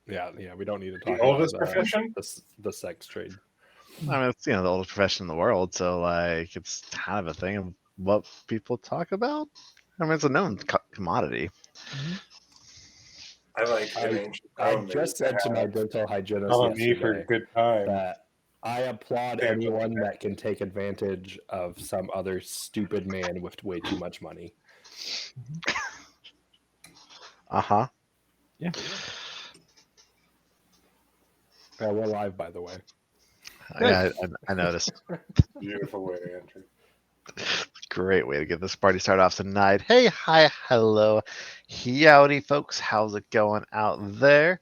Yeah, we don't need to The talk oldest about profession? the sex trade. I mean, it's the oldest profession in the world, so like it's kind of a thing of what people talk about. I mean, it's a known commodity. I like in ancient I Rome. They just used to said to my have dental hygienist felony for yesterday good time. that I applaud Damn, anyone that can take advantage of some other stupid man with way too much money. Uh-huh. Yeah. We're live, by the way. Yeah, I noticed. Beautiful way to enter. Great way to get this party started off tonight. Hey, hi, hello, howdy, folks. How's it going out there?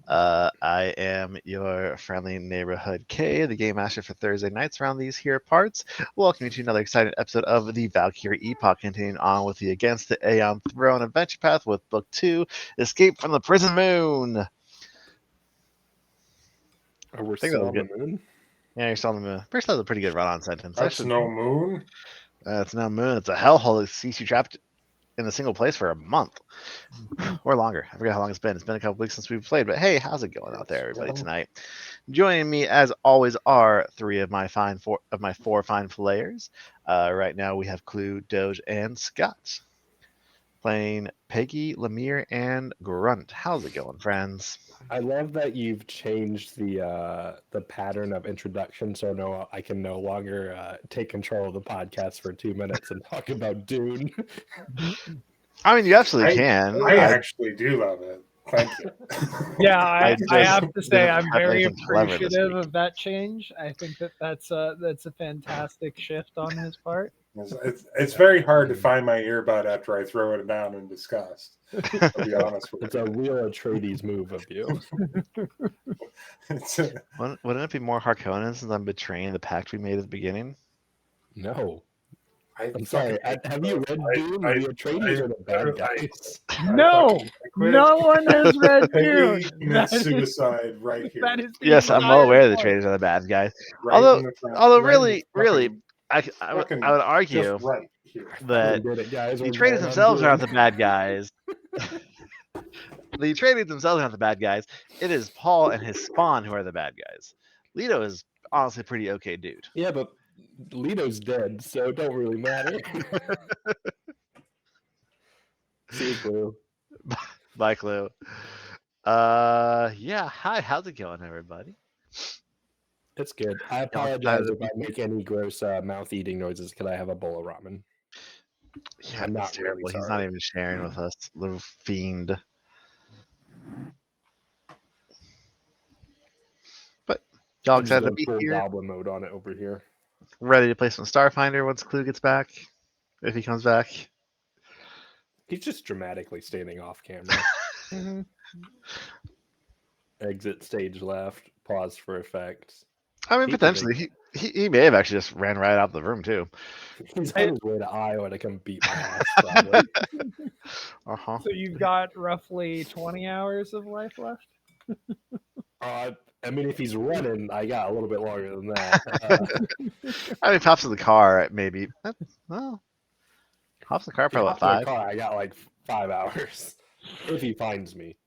I am your friendly neighborhood K, the game master for Thursday nights around these here parts. Welcome you to another exciting episode of the Valkyrie Epoch, continuing on with the Against the Aeon Throne adventure path with Book 2, Escape from the Prison Moon. We're still on the moon? Yeah, you're still on the moon. First, that was a pretty good run-on sentence. That's no moon. It's no moon. It's a hellhole that keeps you trapped in a single place for a month or longer. I forget how long it's been. It's been a couple weeks since we've played, but hey, how's it going out there, everybody, tonight? Joining me, as always, are three of my four fine players. Right now, we have Clue, Doge, and Scott playing Peggy, Lemire, and Grunt. How's it going, friends? I love that you've changed the pattern of introduction, so I can no longer take control of the podcast for 2 minutes and talk about Dune. I mean, you absolutely can. I actually do love it. Thank you. Yeah, I have to say I'm very appreciative of that change. I think that's a fantastic shift on his part. It's very hard to find my earbud after I throw it down in disgust. To be honest with you, it's a real Atreides move of you. Wouldn't it be more Harkonnen since I'm betraying the pact we made at the beginning? No. I'm sorry. Have you read Dune? The Atreides are the bad guys. No one has read Dune. That's suicide right here. Yes, I'm well aware the Atreides are the bad guys. Right although really, I would argue right that the Atreides themselves aren't the bad guys. The Atreides themselves aren't the bad guys. It is Paul and his spawn who are the bad guys. Leto is honestly a pretty okay dude. Yeah, but Leto's dead, so it don't really matter. See you, Clue. Bye, Clue. Yeah, hi, how's it going, everybody? It's good. I apologize if I make any gross mouth-eating noises because I have a bowl of ramen. Yeah, I'm not terrible. Really He's not even sharing with us, little fiend. But y'all excited to be here? Goblin mode on it over here. Ready to play some Starfinder once Clue gets back, if he comes back. He's just dramatically standing off camera. Exit stage left. Pause for effects. I mean, potentially. He may have actually just ran right out of the room, too. He's on his way to Iowa to come beat my ass, probably. Uh-huh. So you've got roughly 20 hours of life left? I mean, if he's running, I got a little bit longer than that. I mean, pops in the car, maybe. Well, pops in the car for about 5. I got like 5 hours. If he finds me.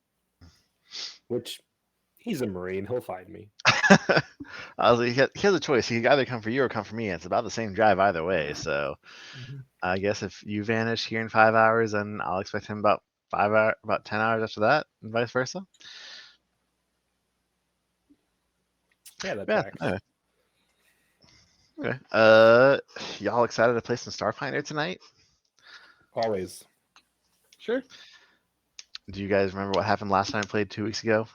Which... He's a Marine. He'll find me. I was like, he has a choice. He can either come for you or come for me. It's about the same drive either way. So I guess if you vanish here in 5 hours, then I'll expect him about 10 hours after that, and vice versa. Yeah, that's okay. Y'all excited to play some Starfinder tonight? Always. Sure. Do you guys remember what happened last time I played 2 weeks ago?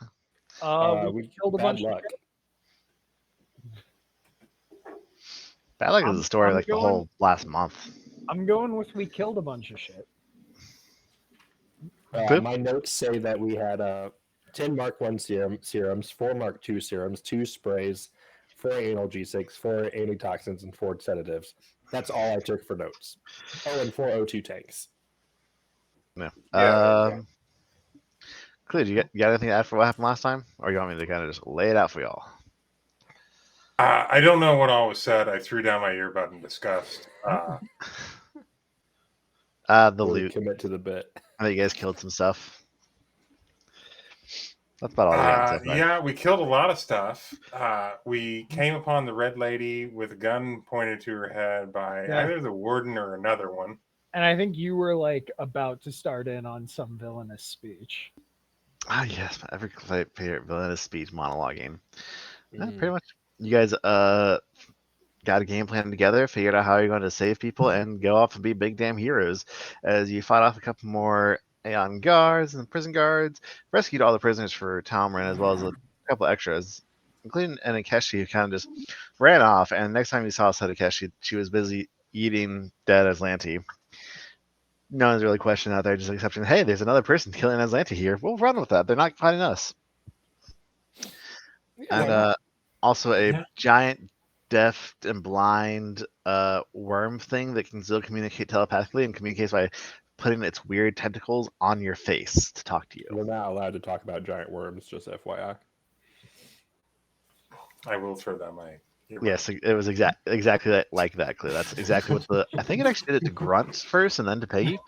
We killed a bunch of shit. Bad luck is the story like the whole last month. I'm going with we killed a bunch of shit. My notes say that we had 10 Mark 1 serums, 4 Mark 2 serums, 2 sprays, 4 anal G6, 4 antitoxins, and 4 sedatives. That's all I took for notes. Oh, and 4 O2 tanks. Yeah. Clue, you got anything to add for what happened last time? Or you want me to kind of just lay it out for y'all? I don't know what all was said. I threw down my earbud in disgust. The loot. Commit to the bit. I think you guys killed some stuff. That's about all we got so far. Yeah, we killed a lot of stuff. We came upon the red lady with a gun pointed to her head by either the warden or another one. And I think you were like about to start in on some villainous speech. Ah, yes, my every favorite villainous speech monologuing. Pretty much, you guys got a game plan together, figured out how you're going to save people, and go off and be big damn heroes. As you fought off a couple more Aeon guards and prison guards, rescued all the prisoners for Talmarin, as well as a couple extras, including an Akeshi who kind of just ran off. And next time you saw Akeshi, she was busy eating dead Aslanti. No one's really questioning out there, just accepting, hey, there's another person killing Aslanti here. We'll run with that. They're not fighting us. And also a giant deaf and blind worm thing that can still communicate telepathically and communicates by putting its weird tentacles on your face to talk to you. We're not allowed to talk about giant worms, just FYI. I will throw that my... Yes, it was exactly like that, Clue. That's exactly what the... I think it actually did it to Grunt first and then to Peggy.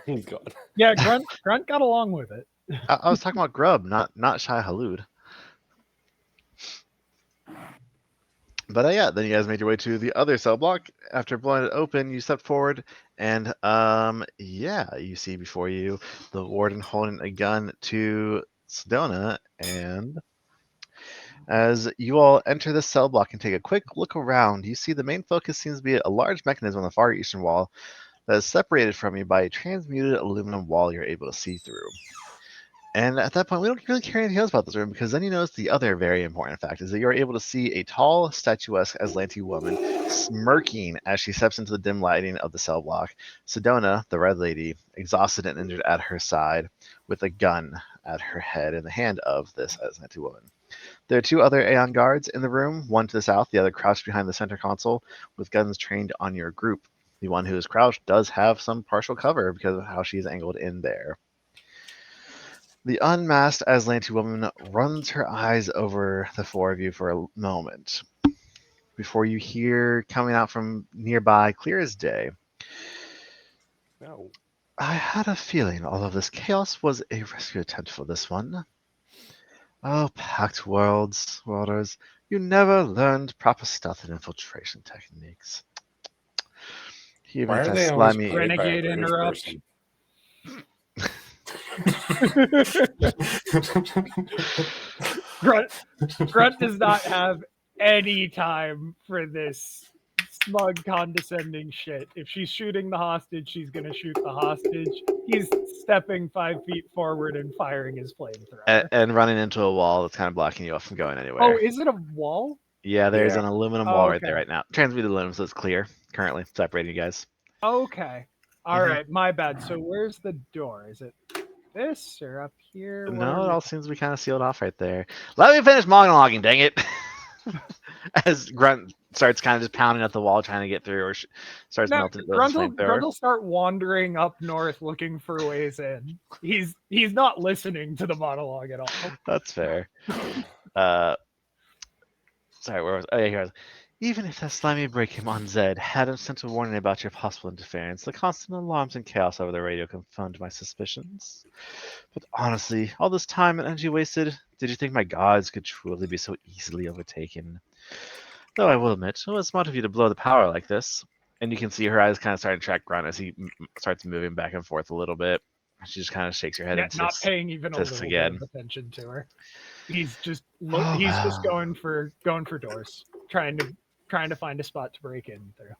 He's gone. Yeah, Grunt got along with it. I was talking about Grub, not Shai Halud. But yeah, then you guys made your way to the other cell block. After blowing it open, you stepped forward, and yeah, you see before you the warden holding a gun to Sedona. And as you all enter the cell block and take a quick look around, you see the main focus seems to be a large mechanism on the far eastern wall that is separated from you by a transmuted aluminum wall you're able to see through. And at that point, we don't really care anything else about this room, because then you notice the other very important fact is that you're able to see a tall, statuesque Aslanti woman smirking as she steps into the dim lighting of the cell block. Sedona, the Red Lady, exhausted and injured at her side, with a gun at her head in the hand of this Aslanti woman. There are two other Aeon guards in the room, one to the south, the other crouched behind the center console, with guns trained on your group. The one who is crouched does have some partial cover because of how she's angled in there. The unmasked Aslanti woman runs her eyes over the four of you for a moment before you hear coming out from nearby, clear as day. No. I had a feeling all of this chaos was a rescue attempt for this one. Oh, packed worlders, you never learned proper stealth and infiltration techniques. Why are they always slimy played by a Renegade British interrupt. person? Grunt does not have any time for this smug, condescending shit. If she's shooting the hostage, she's gonna shoot the hostage. He's stepping 5 feet forward and firing his flamethrower. and running into a wall that's kind of blocking you off from going anywhere. Oh, is it a wall? Yeah, there's an aluminum wall right there right now. Transmuted aluminum, so it's clear currently, separating you guys. Okay. All right, my bad. So where's the door? Is it this or up here? No, it all seems to be kind of sealed off right there. Let me finish monologuing, dang it. As Grunt starts kind of just pounding at the wall trying to get through, or starts melting. Grunt will start wandering up north looking for ways in. He's not listening to the monologue at all. That's fair. Sorry, where was? Oh yeah, here I was. Even if that slimy break him on Zed hadn't sent a warning about your possible interference, the constant alarms and chaos over the radio confirmed my suspicions. But honestly, all this time and energy wasted, did you think my gods could truly be so easily overtaken? Though I will admit, it was smart of you to blow the power like this. And you can see her eyes kind of starting to track Grunt as he starts moving back and forth a little bit. She just kind of shakes her head and not paying even a little bit of attention to her. He's just going for doors, trying to find a spot to break in through.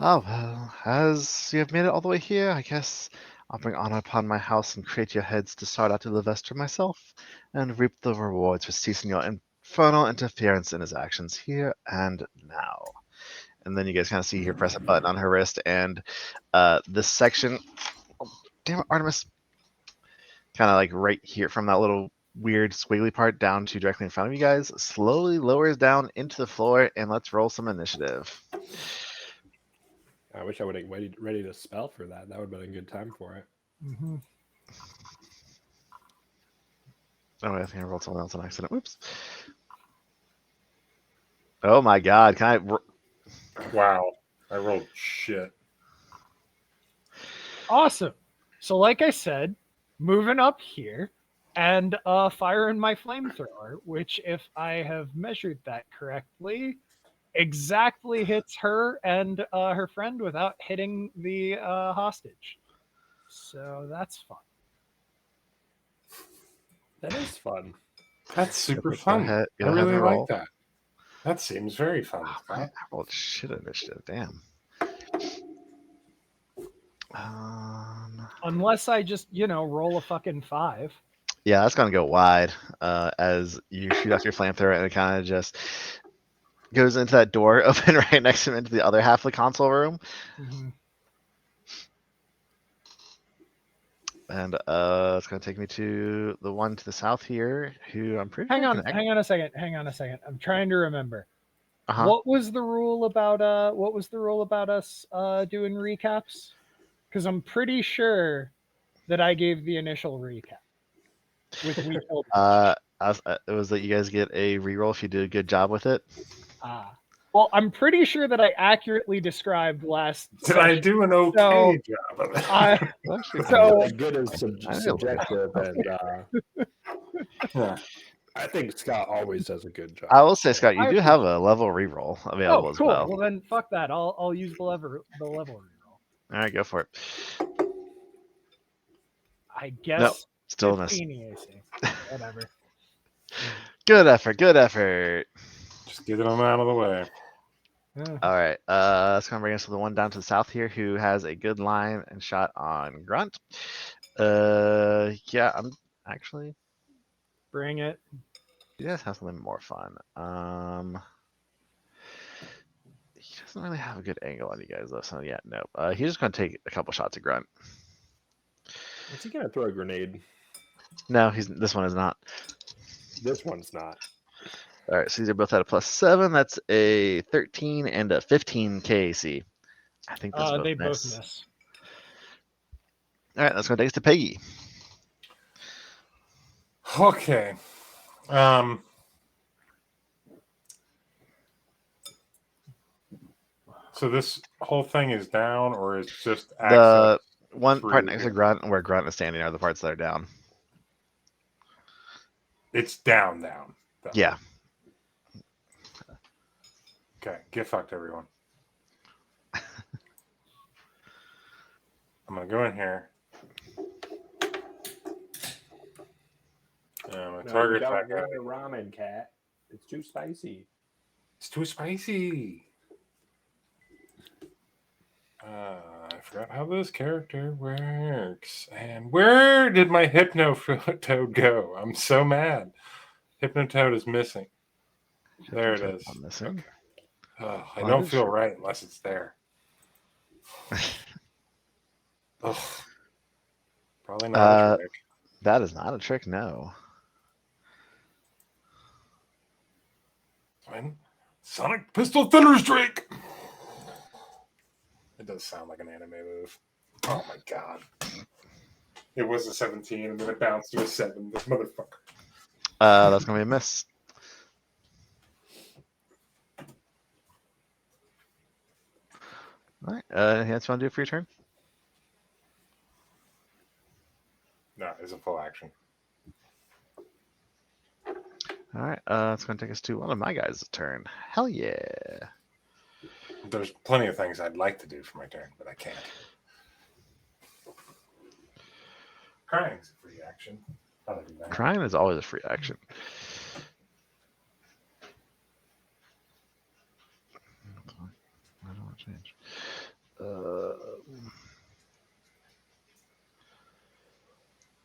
Oh well, as you have made it all the way here, I guess I'll bring honor upon my house and create your heads to start out to Levestre myself, and reap the rewards for ceasing your infernal interference in his actions here and now. And then you guys kind of see her press a button on her wrist, and this section, oh, damn it, Artemis, kind of like right here from that little weird squiggly part down to directly in front of you guys, slowly lowers down into the floor, and let's roll some initiative. I wish I would have ready to spell for that. That would have been a good time for it. Mm-hmm. Oh, I think I rolled something else on accident. Whoops. Oh my god, can I... Wow, I rolled shit. Awesome. So like I said, moving up here, and fire in my flamethrower, which, if I have measured that correctly, exactly hits her and her friend without hitting the hostage. So that's fun. That is fun. That's super Go fun. ahead- I go ahead really and like roll. that. That seems very fun, I Scott. rolled shit initiative. Damn. Unless I just, roll a fucking 5. Yeah, that's gonna go wide as you shoot off your flamethrower, and it kind of just goes into that door open right next to him into the other half of the console room. Mm-hmm. And it's gonna take me to the one to the south here, who I'm pretty Hang sure on a second. I'm trying to remember. Uh-huh. What was the rule about us doing recaps? Because I'm pretty sure that I gave the initial recap. With we killed It was that you guys get a reroll if you do a good job with it. Well, I'm pretty sure that I accurately described last. Did I do an okay job of it? Actually, So- As good as subjective, and Yeah. I think Scott always does a good job. I will say, Scott, you I do have a level reroll available as cool. well. Well, then fuck that. I'll use the level reroll. All right, go for it. I guess. Nope, still a miss. 15 AC. Whatever. Good effort. Good effort. Just get them out of the way. All right. That's gonna bring us to the one down to the south here, who has a good line and shot on Grunt. Yeah, I'm actually. Bring it. You guys have something more fun. He doesn't really have a good angle on you guys though, so yeah, no. He's just gonna take a couple shots at Grunt. Is he gonna throw a grenade? No, this one is not. This one's not. All right, so these are both at a +7. That's a 13 and a 15 KC. I think those both They miss. both miss. All right, that's gonna take us to Peggy. Okay. So this whole thing is down, or is just The access one part through next here? to Grunt, where Grunt is standing, are the parts that are down. It's down. Though. Yeah. Okay. Get fucked, everyone. I'm gonna go in here. Target attack. the ramen, cat. It's too spicy. It's too spicy. I forgot how this character works. And where did my Hypnotoad go? I'm so mad. Hypnotoad is missing. There it is. Missing. Okay. I don't feel right unless it's there. Ugh. Probably not a trick. That is not a trick, no. Sonic Pistol Thunder Strike! It does sound like an anime move. Oh my god. It was a 17 and then it bounced to a 7. This motherfucker. That's gonna be a miss. All right. Anything else you want to do for your turn? No, it's a full action. All right. It's gonna take us to one of my guys' turn. Hell yeah. There's plenty of things I'd like to do for my turn, but I can't. Crying's a free action. How do I do that? Crying is always a free action. I don't want to change.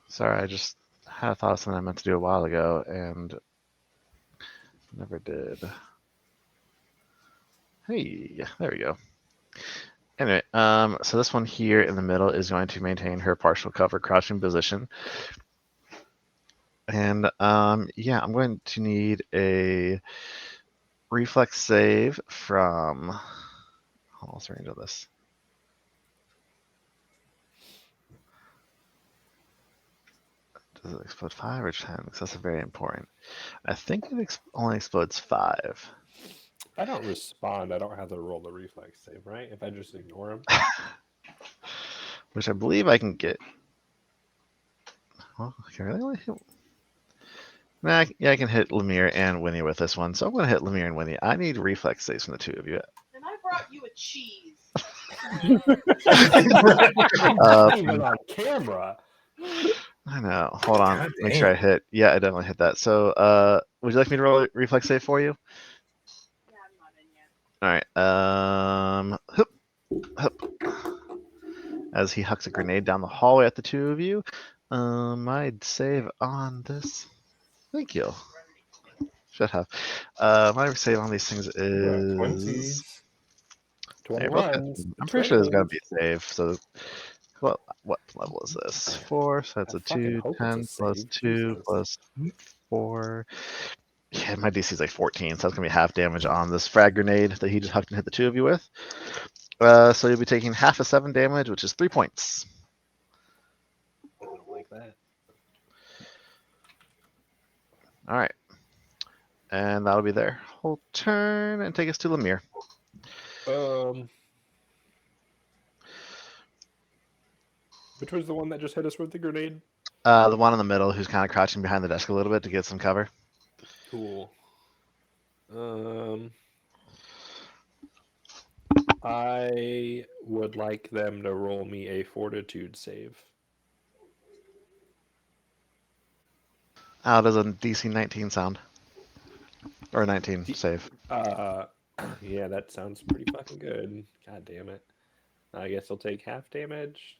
Sorry, I just had a thought of something I meant to do a while ago and never did. Hey, there we go. Anyway, so this one here in the middle is going to maintain her partial cover crouching position. And yeah, I'm going to need a reflex save from. What's the range of this? Does it explode 5 or 10? Because that's very important. I think it only explodes 5. If I don't respond, I don't have to roll the reflex save, right? If I just ignore him. Which I believe I can get. Well, I can really only hit. Nah, yeah, I can hit Lemire and Winnie with this one. So I'm going to hit Lemire and Winnie. I need reflex saves from the two of you. And I brought you a cheese. Even on camera. I know. Hold on. God Make sure I damn. hit. Yeah, I definitely hit that. So would you like me to roll a reflex save for you? Yeah, I'm not in yet. All right. Hup, hup. As he hucks a grenade down the hallway at the two of you. I'd save on this. Thank you. Should have. My save on these things is. 20s. Hey, both 21s. I'm pretty sure there's got to 20s. be a save. So, what level is this? 4. So that's I a fucking 2. hope it's a 10 plus save. 2 Jesus. plus 4. Yeah, my DC is like 14, so that's gonna be half damage on this frag grenade that he just hucked and hit the two of you with. So you'll be taking half of 7 damage, which is 3 points. I don't like that. All right, and that'll be their whole turn, and take us to Lemire. Which was the one that just hit us with the grenade? The one in the middle, who's kind of crouching behind the desk a little bit to get some cover. Cool. I would like them to roll me a fortitude save. How does a DC 19 sound? Or 19 save? Yeah, that sounds pretty fucking good. God damn it. I guess I'll take half damage.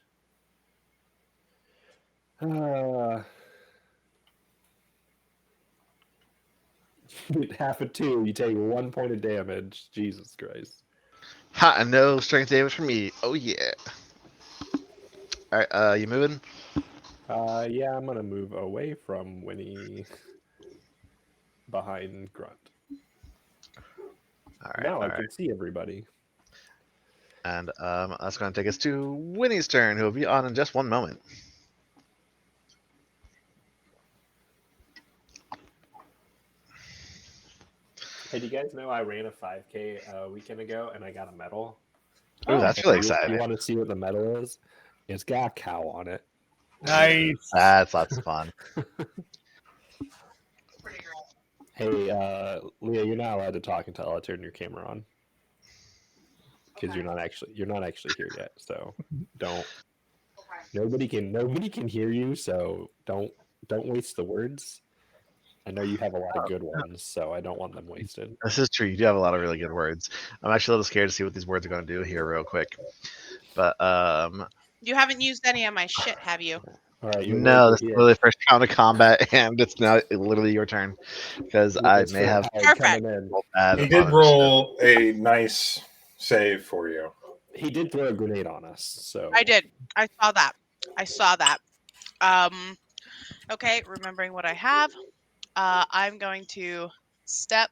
Half of 2, you take 1 point of damage. Jesus Christ. Ha! No strength damage for me. Oh yeah. All right. You moving? Yeah, I'm gonna move away from Winnie behind Grunt. All right. Now all I right. can see everybody. And that's going to take us to Winnie's turn, who will be on in just 1 moment. Hey, do you guys know I ran a 5K a weekend ago and I got a medal? Ooh, that's really You exciting. want to see what the medal is? It's got a cow on it. Nice. That's lots of fun. Hey, Leah, you're not allowed to talk until I turn your camera on because you're not actually here yet. So don't. Nobody can hear you. So don't waste the words. I know you have a lot of good ones, so I don't want them wasted. This is true. You do have a lot of really good words. I'm actually a little scared to see what these words are going to do here real quick. But You haven't used any of my shit, have you? All right, your no, words this are is here. literally the first round of combat, and it's now literally your turn because I It's may for have Howard Perfect. coming in. bad He on did initiative. roll a nice save for you. He did throw a grenade on us, so I did. I saw that. Okay, remembering what I have. I'm going to step.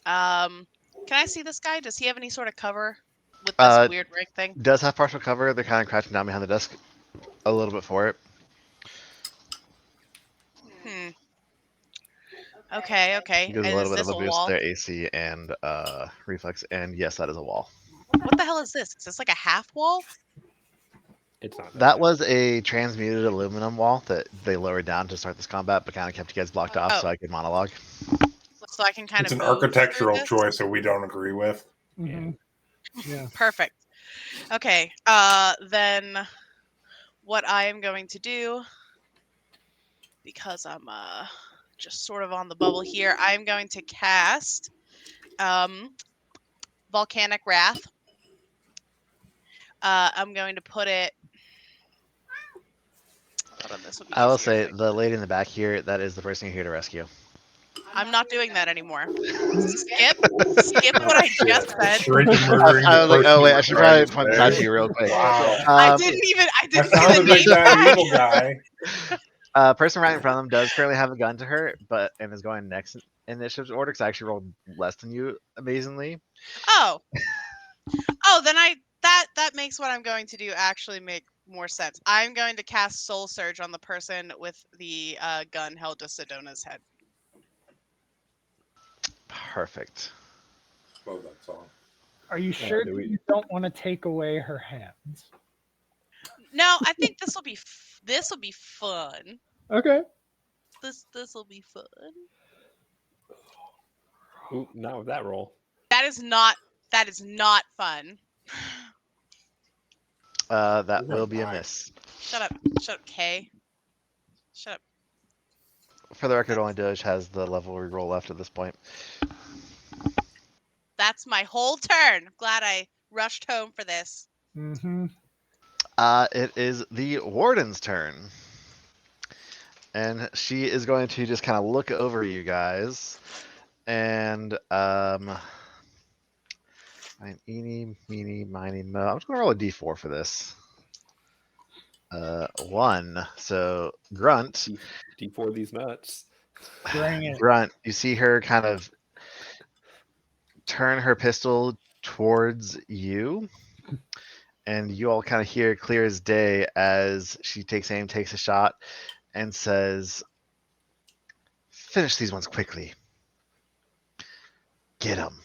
Can I see this guy? Does he have any sort of cover with this weird rig thing? Does have partial cover. They're kind of crouching down behind the desk a little bit for it. Okay. It gives And a little is bit of this a a boost wall? to their AC and reflex. And yes, that is a wall. What the hell is this? Is this like a half wall? it's not That bad. was a transmuted aluminum wall that they lowered down to start this combat, but kind of kept you guys blocked off so I could monologue. So I can kind It's of an move through architectural this? choice that we don't agree with. Mhm. Yeah. Perfect. Okay. Then what I am going to do, because I'm just sort of on the bubble here, I am going to cast Volcanic Wrath. I'm going to put it. Hold on, this will be I will easier say if I- the lady in the back here, that is the person you're here to rescue. I'm not doing that anymore. Skip what I just said. Straight to murdering I the was like, person oh wait, you I were should trying probably to point this say. out to you real quick. Wow. I didn't I say found the the big name bad right. evil guy. Person right in front of them does currently have a gun to her, but and is going next in initiative order because I actually rolled less than you, amazingly. Oh, then that makes what I'm going to do actually make more sense. I'm going to cast Soul Surge on the person with the gun held to Sedona's head. Perfect. Love that song. Are you sure do that we- you don't want to take away her hands? No, I think this will be fun. Okay. This will be fun. Ooh, not with that roll. That is not fun. That You're will be a lying. miss. Shut up, Kay. Shut up. For the record, only Doge has the level reroll left at this point. That's my whole turn. Glad I rushed home for this. Mm-hmm. It is the warden's turn. And she is going to just kind of look over you guys. And eeny, meeny, miny, mo. I'm just gonna roll a d4 for this. 1. So Grunt. D4 these nuts. Bring it. Grunt, you see her kind of turn her pistol towards you, and you all kind of hear clear as day as she takes aim, takes a shot, and says, "Finish these ones quickly. Get them."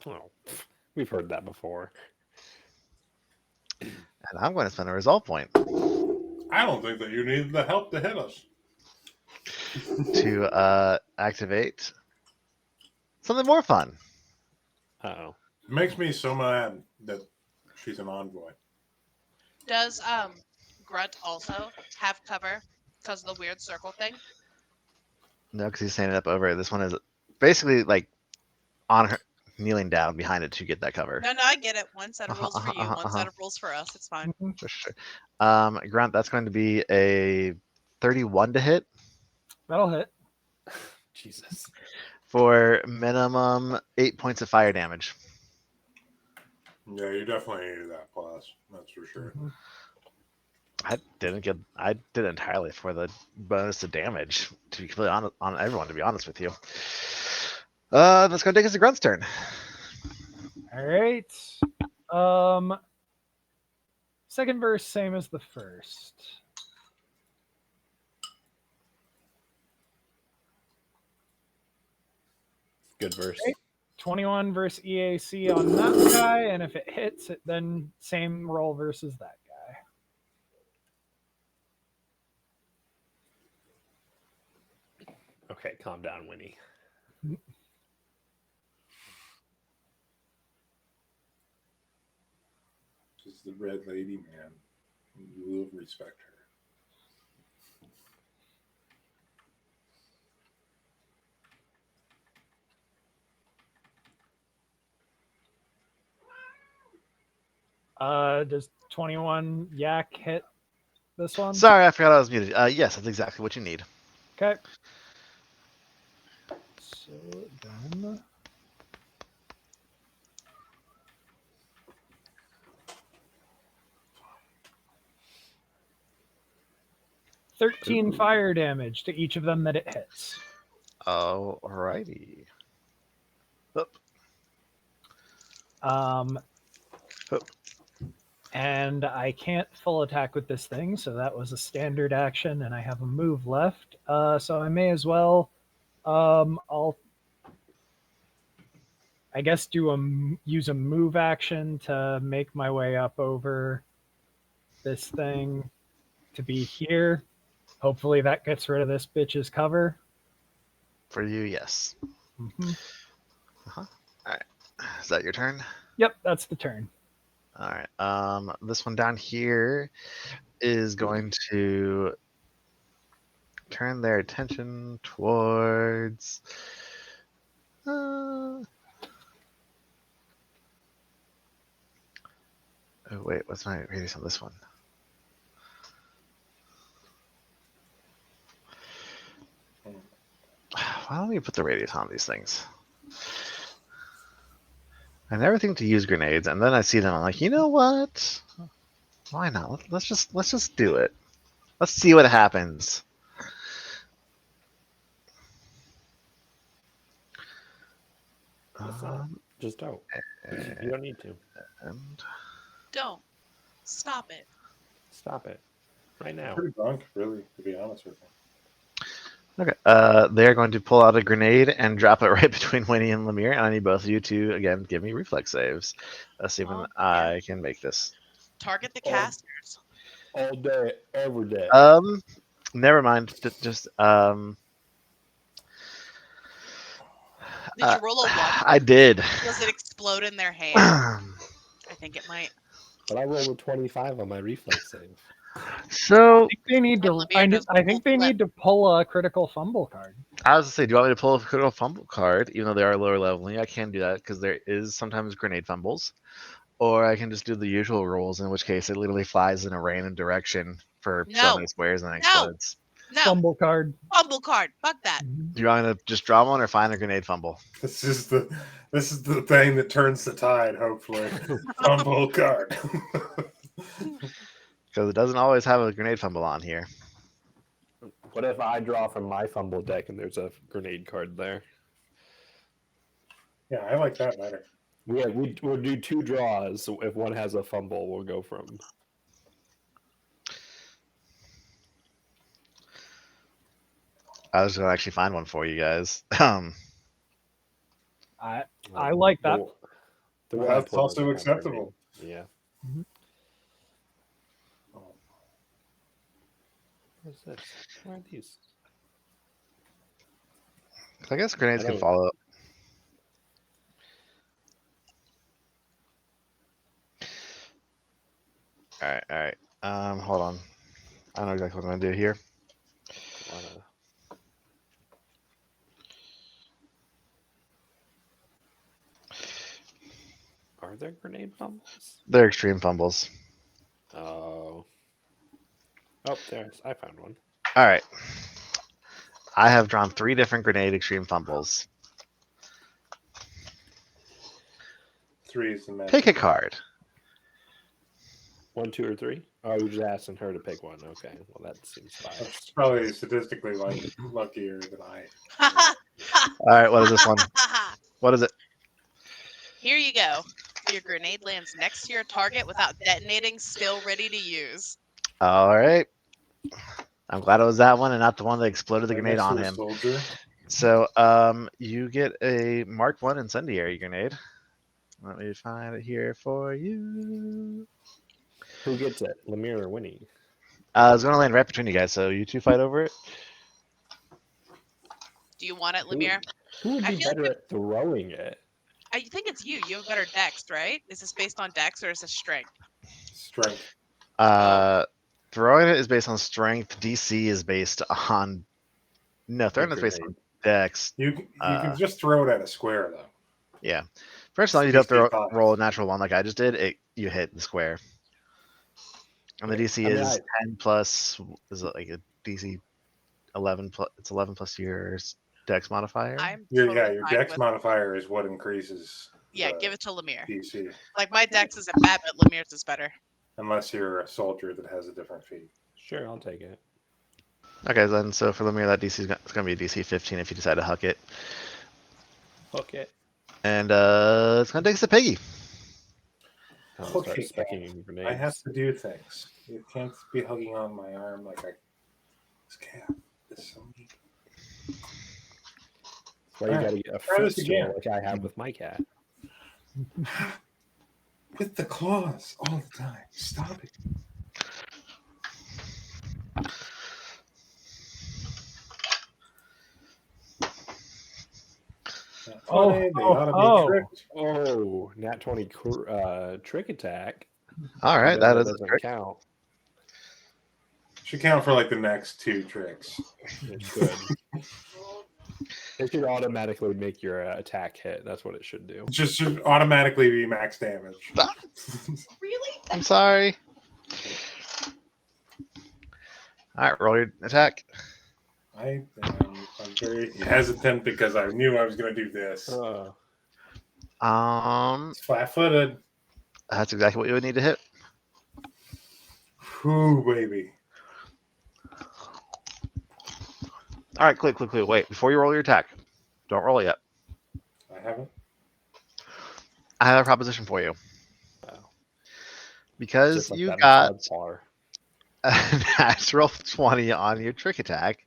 Oh, we've heard that before. And I'm going to spend a resolve point I don't think that you need the help to hit us. to activate something more fun. Uh-oh. It makes me so mad that she's an envoy. Does Grunt also have cover because of the weird circle thing? No, because he's standing up over it. This one is basically like on her, kneeling down behind it to get that cover. No, I get it. One set of rules for you, Uh-huh. one set of rules for us. It's fine. Sure. Grunt, that's going to be a 31 to hit That'll hit. Jesus. for minimum 8 points of fire damage. Yeah, you definitely needed that plus. That's for sure. Mhm. I did entirely for the bonus to damage. To be completely honest, on everyone, to be honest with you. That's going to take us to Grunt's turn. All right. Second verse, same as the first. Good verse. Okay. 21 versus EAC on that guy, and if it hits, it then same roll versus that guy. Okay, calm down, Winnie. She's the red lady, man. You will respect her. Does 21 yak hit this one? Sorry, I forgot I was muted. Yes, that's exactly what you need. Okay. So then. "13 fire damage to each of them that it hits." Alrighty. Oop. Oop. And I can't full attack with this thing, so that was a standard action, and I have a move left. So I may as well. I'll, I guess, use a move action to make my way up over this thing to be here. Hopefully that gets rid of this bitch's cover. For you, yes. Mm-hmm. Alright. Is that your turn? Yep, that's the turn. Alright. This one down here is going to turn their attention towards oh wait, what's my radius on this one? Why don't we put the radius on these things? I never think to use grenades, and then I see them. I'm like, you know what? Why not? Let's just do it. Let's see what happens. Just don't. You don't need to. And Don't. Stop it. Stop it. Right now. Pretty drunk, really, to be honest with you. okay, they're going to pull out a grenade and drop it right between Winnie and Lemire, and I need both of you to again give me reflex saves, assuming Oh, I can make this. Target the Oh. casters. All day, every day. Never mind. Just Did you roll a 1? I did. Does it explode in their hand? I think it might. But I rolled a 25 on my reflex save. So I think they need to. Lemire knows I the think full they flip. need to pull a critical fumble card. I was to say, do you want me to pull a critical fumble card, even though they are lower leveling? I can do that because there is sometimes grenade fumbles, or I can just do the usual rolls, in which case it literally flies in a random direction for so No. many squares and then No. explodes. No. Fumble card. Fumble card. Fuck that. Do you want me to just draw one or find a grenade fumble? This is the thing that turns the tide. Hopefully, fumble card. Because it doesn't always have a grenade fumble on here. What if I draw from my fumble deck and there's a grenade card there? Yeah, I like that better. We'll do 2 draws. So if one has a fumble, we'll go from. I was going to actually find one for you guys. I like that. The Well, one I that's pulled also doesn't have acceptable. grenade. Yeah. Mhm. What's this? Where are these? I guess grenades I can don't- follow. All right. Hold on. I know exactly what I'm gonna do here. Wanna- Are there grenade fumbles? They're extreme fumbles. Oh. Oh, there's. I found one. All right. I have drawn 3 different grenade extreme fumbles. 3 is the magic. Pick a card. 1, 2, or 3? Oh, you're just asking her to pick one. Okay. Well, that seems That's biased. probably statistically luckier than I. All right. What is this one? What is it? Here you go. Your grenade lands next to your target without detonating, still ready to use. All right. I'm glad it was that one and not the one that exploded the Right grenade next to on a him. Soldier. So, you get a Mark 1 incendiary grenade. Let me find it here for you. Who gets it? Lemire or Winnie? It's going to land right between you guys, so you 2 fight over it. Do you want it, Who- Lemire? Who would I be feel like better at throwing it? I think it's you. You have better dex, right? Is this based on dex or is this strength? Strength. Throwing it is based on strength. DC is based on. No, throwing is based on dex. You can just throw it at a square though. Yeah. First of all, you don't 65. roll a natural 1 like I just did. You hit the square. And the DC I mean, is 10 plus. Is it like a DC 11 plus? It's 11 plus your dex modifier. I'm Your totally your fine dex with- modifier is what increases. Yeah, the give it to Lemire. DC, Like my dex isn't bad, but Lemire's is better. unless you're a soldier that has a different feat. Sure, I'll take it. Okay, then so for Lemire, that DC is going to be a DC 15 if you decide to huck it. Fuck it. And it's going to take us to Piggy. I'm gonna Okay, start specking grenades. I have to do things. You can't be hugging on my arm like I. This cat is so mean. Well, you Alright, gotta get a try this footstool again. like I have with my cat. With the claws all the time. Stop it. Oh, Funny, they oh, ought to be oh. tricked. Oh, nat 20 trick attack. All right, Even that though it is a doesn't trick. count. Should count for like the next 2 tricks. It should. It should automatically make your attack hit. That's what it should do. It just should automatically be max damage. Really? I'm sorry. All right, roll your attack. I'm very hesitant because I knew I was going to do this. It's flat-footed. That's exactly what you would need to hit. Whew, baby. All right, quick. Wait, before you roll your attack, don't roll it yet. I haven't. I have a proposition for you. Wow. Because Just like you that in got Bloodspar. a natural 20 on your trick attack,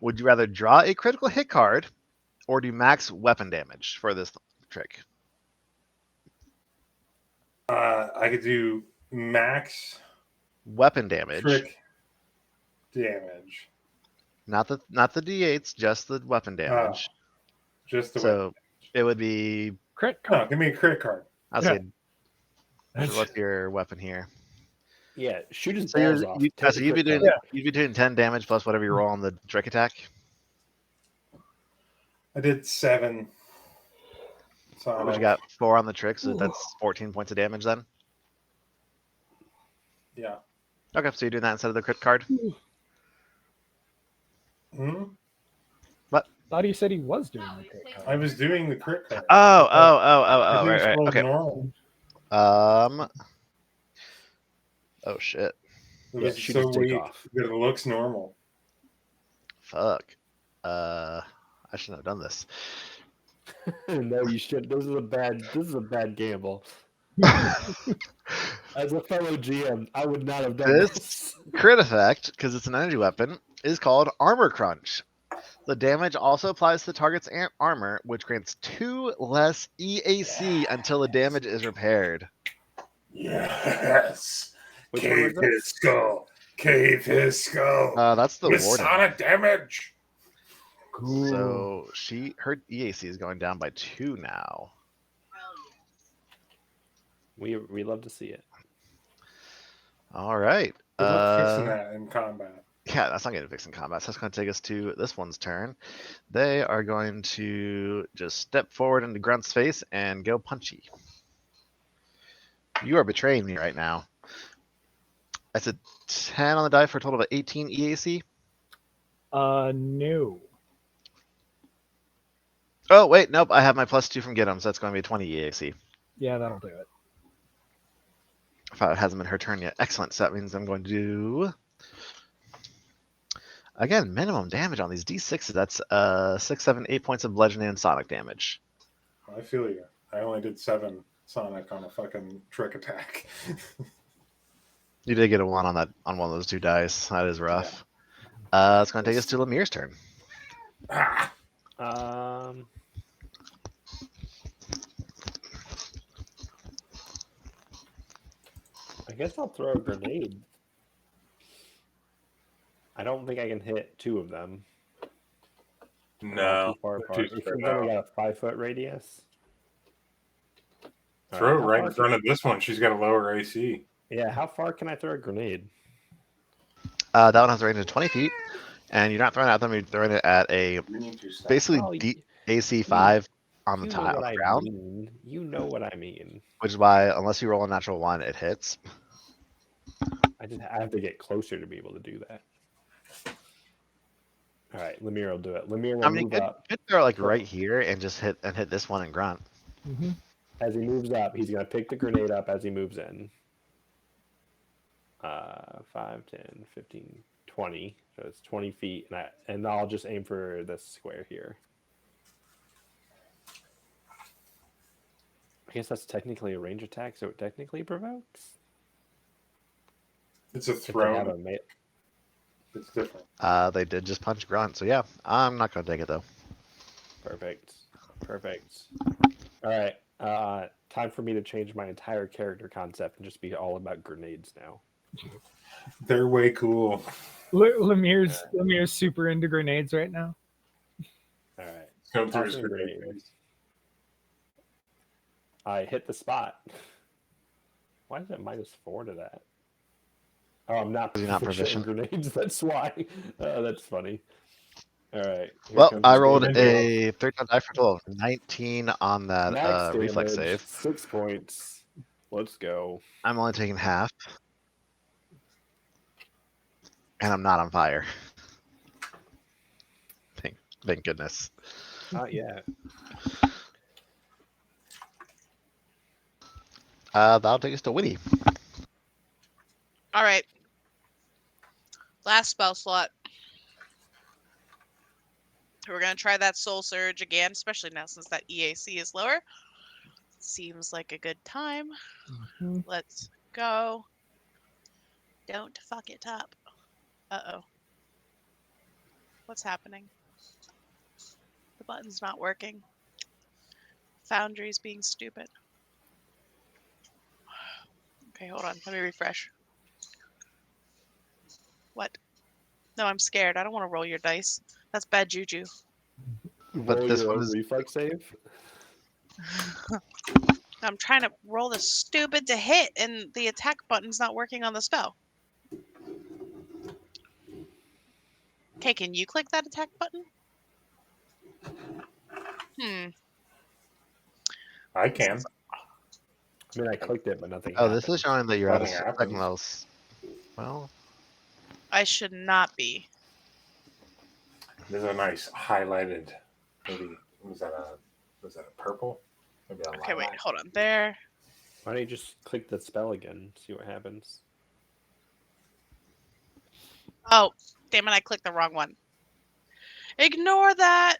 would you rather draw a critical hit card or do max weapon damage for this trick? I could do max Weapon damage. trick damage. Not the D8s, just the weapon damage. Just the So it would be. Crit No, card. give me a crit card. I'll Yeah. say. What's your weapon here? Yeah, shoot his So balls off. Take so the you'd be crit doing card. you'd be doing 10 damage plus whatever you roll on the trick attack. I did 7. So But you got 4 on the trick, so that's 14 points of damage then. yeah. Okay, so you're doing that instead of the crit card. Hmm? Thought he said he was doing the crit card. I was doing the crit card. Oh, I right, just right. rolled Okay. normal. Oh shit. It Yeah, was shoot so his dick weak off. that it looks normal. Fuck. I shouldn't have done this. No, you should. This is a bad gamble. As a fellow GM, I would not have done This this. crit effect, because it's an energy weapon, is called Armor Crunch. The damage also applies to the target's armor, which grants 2 less EAC until the damage is repaired. Yes. Which one was Cave his this? skull. Cave his skull. That's the With warden. sonic damage. So her EAC is going down by 2 now. We love to see it. All right. Good luck fixing that in combat. Yeah, that's not going to fix in combat. So that's going to take us to this one's turn. They are going to just step forward into Grunt's face and go punchy. You are betraying me right now. That's a 10 on the die for a total of 18 EAC. No. Oh, wait, nope. I have my +2 from Get 'em, so that's going to be 20 EAC. Yeah, that'll do it. If it hasn't been her turn yet. Excellent. So that means I'm going to do... Again, minimum damage on these D6s. That's 6, 7, 8 points of bludgeoning and sonic damage. I feel you. I only did 7 sonic on a fucking trick attack. You did get a 1 on one of those 2 dice. That is rough. It's going to take us to Lemir's turn. Ah! I guess I'll throw a grenade. I don't think I can hit 2 of them. They're all No. too far they're apart. too Each spread of them out. got a 5-foot radius. Throw it how right far in front of this one. She's got a lower AC. Yeah, how far can I throw a grenade? That one has a range of 20 feet, and you're not throwing it at them. You're throwing it at a You need to stop. basically Oh, AC 5 on the You know tile what on I the ground, mean. You know what I mean. which is why unless you roll a natural 1, it hits. I have to get closer to be able to do that. All right, Lemire will do it. Lemire will I mean, move you up. could throw like right here and just hit this one and grunt. Mm-hmm. As he moves up, he's going to pick the grenade up as he moves in. 5, 10, 15, 20. So it's 20 feet. And I'll just aim for this square here. I guess that's technically a range attack, so it technically provokes. It's a If they have throw. It's different. They did just punch grunt, so yeah, I'm not gonna take it though. Perfect. All right. Time for me to change my entire character concept and just be all about grenades now. They're way cool. Lemire's super into grenades right now. All right. Going through his Tossing grenade grenades. phase. I hit the spot. Why is it -4 to that? Oh, I'm not You're not proficient in proficient. grenades. That's why. That's funny. All right. here Well, comes I the rolled damage. a 13 die for 12, 19 on Max that reflex damage, save. 6 points. Let's go. I'm only taking half, and I'm not on fire. Thank goodness. Not yet. That'll take us to Winnie. All right. Last spell slot. We're going to try that Soul Surge again, especially now since that EAC is lower. Seems like a good time. Mhm. Let's go. Don't fuck it up. Uh-oh. What's happening? The button's not working. Foundry's being stupid. Okay, hold on. Let me refresh. What? No, I'm scared. I don't want to roll your dice. That's bad juju. But Roll this your one own is- reflex save. I'm trying to roll the stupid to hit, and the attack button's not working on the spell. Okay, can you click that attack button? I can. I mean, I clicked it, but nothing. Oh, this happened. is showing that you're at a Nothing happens. second else. Well, I should not be. There's a nice highlighted. Maybe was that a purple? Maybe a Okay, wait, lilac? hold on. There. Why don't you just click the spell again? See what happens. Oh, damn it! I clicked the wrong one. Ignore that.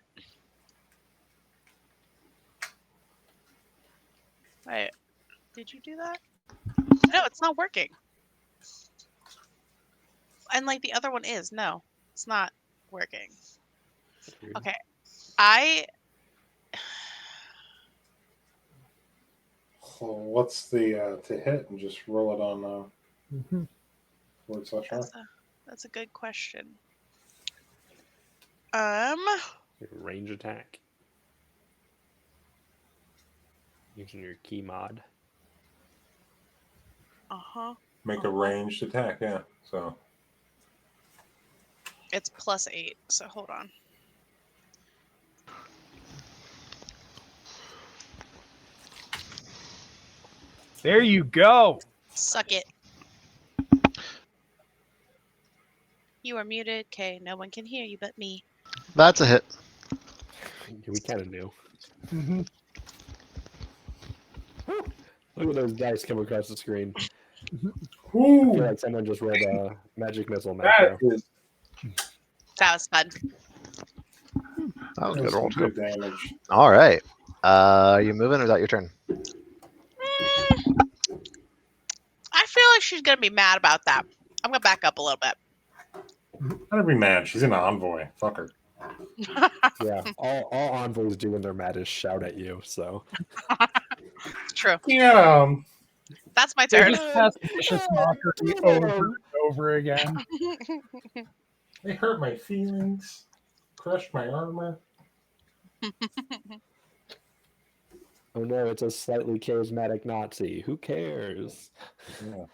Wait, did you do that? No, it's not working. And like the other one is. No, it's not working. Weird. Okay, So what's the to hit and just roll it on Mhm. forward slash R? that's a good question. Your range attack. Using your key mod. Make a ranged attack, yeah. So It's +8. So hold on. There you go. Suck it. You are muted. Okay, no one can hear you but me. that's a hit. We kind of knew. Mhm. Look at those dice come across the screen. I Woo! feel like someone just rolled a magic missile That macro. is That was fun. That was a that's good roll. some good damage. All right. Are you moving or is that your turn? I feel like she's gonna be mad about that. I'm gonna back up a little bit. I'd be mad. She's an envoy. Fuck her. Yeah, all envoys do when they're mad is shout at you. So True. Yeah. That's my They turn. just cast vicious mockery over and over again. They hurt my feelings. Crushed my armor. oh no, it's a slightly charismatic Nazi. Who cares? Yeah.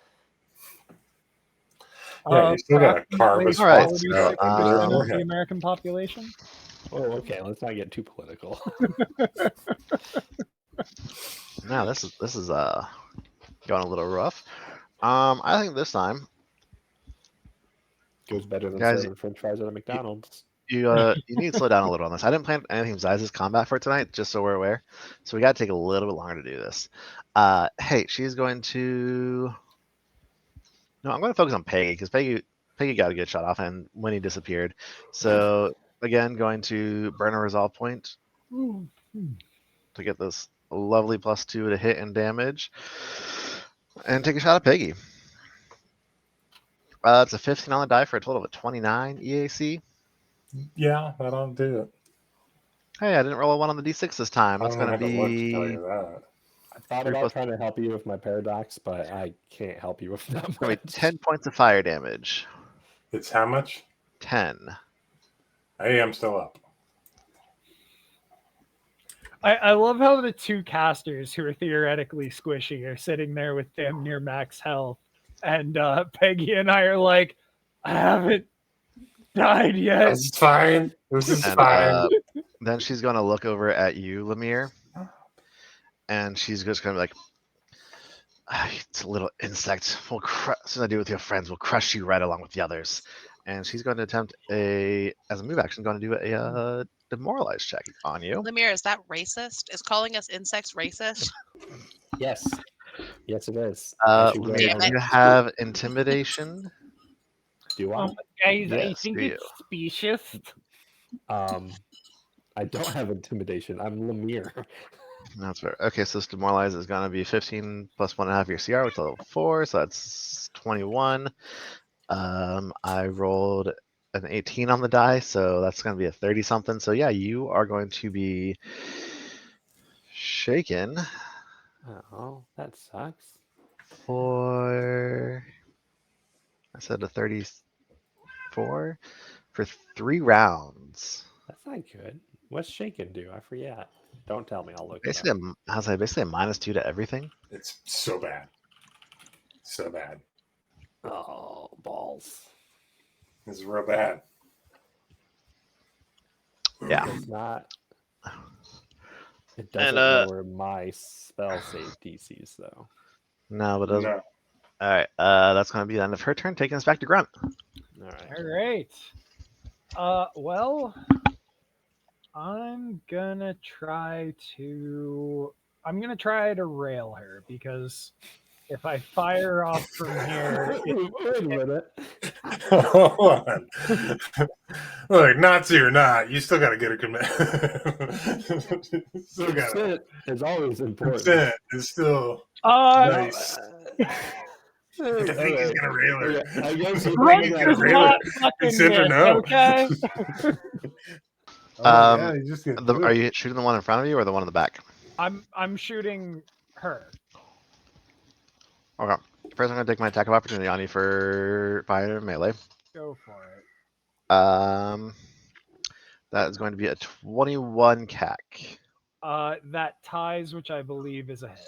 Yeah, you still gotta carve a approximately All right, spot. so, 46% of the American population. Oh, okay. Let's not get too political. Now this is going a little rough. I think this time Goes better than Guys, serving French fries at a McDonald's. you need to slow down a little on this. I didn't plan anything besides this combat for tonight, just so we're aware. So we got to take a little bit longer to do this. Hey, she's going to. No, I'm going to focus on Peggy because Peggy got a good shot off, and Winnie disappeared. So again, going to burn a resolve point to get this lovely +2 to hit and damage, and take a shot at Peggy. It's a 15 on the die for a total of a 29 EAC. Yeah, that don't do it. Hey, I didn't roll a 1 on the D6 this time. I That's don't going to have to look to tell be you that. I thought 3 about plus trying to help you with my paradox, but I can't help you with that Probably much. 10 points of fire damage. It's how much? 10. Hey, I'm still up. I love how the two casters who are theoretically squishy are sitting there with damn near max health. And Peggy and I are like, I haven't died yet. This is fine. This is And fine. then she's going to look over at you, Lemire. And she's just going to be like, it's a little insect. As soon as I do with your friends, we'll crush you right along with the others. And she's going to attempt as a move action, going to do a demoralize check on you. Lemire, is that racist? Is calling us insects racist? Yes. Yes, it is. I should go Lemire, ahead do and- you have intimidation? Do I? Guys, I Yes, think do it's specious. I don't have intimidation. I'm Lemire. That's fair. Okay, so this demoralize is going to be 15 plus 1.5 of your CR, which is level 4, so that's 21. I rolled an 18 on the die, so that's going to be a 30 something. So yeah, you are going to be shaken Oh, that sucks. for, I said a 30, 4 for 3 rounds. That's not good. What's shaken do? I forget. Don't tell me. I'll look Basically, it up. I was like basically a -2 to everything. It's so bad. So bad. Oh, balls. This is real bad. Yeah. It's not. It And, doesn't lower my spell save DCs, though. No, but it doesn't. No. All right. That's going to be the end of her turn, taking us back to Grunt. All right. All right. Well, I'm gonna try to rail her because if I fire off from here, Wait a minute. Hold on. Look, Nazi or not, you still got to get a command. Still got Consent is always important. consent. Is still Nice. I think he's gonna rail her. Okay, I guess he's Grunt he's gonna gonna does rail not her. fucking Consent or miss, no? okay? Oh, yeah, he's just gonna do Are it. you shooting the one in front of you or the one in the back? I'm shooting her. Okay. First, I'm going to take my attack of opportunity on you for fire melee. Go for it. That is going to be a 21 CAC. That ties, which I believe is a hit.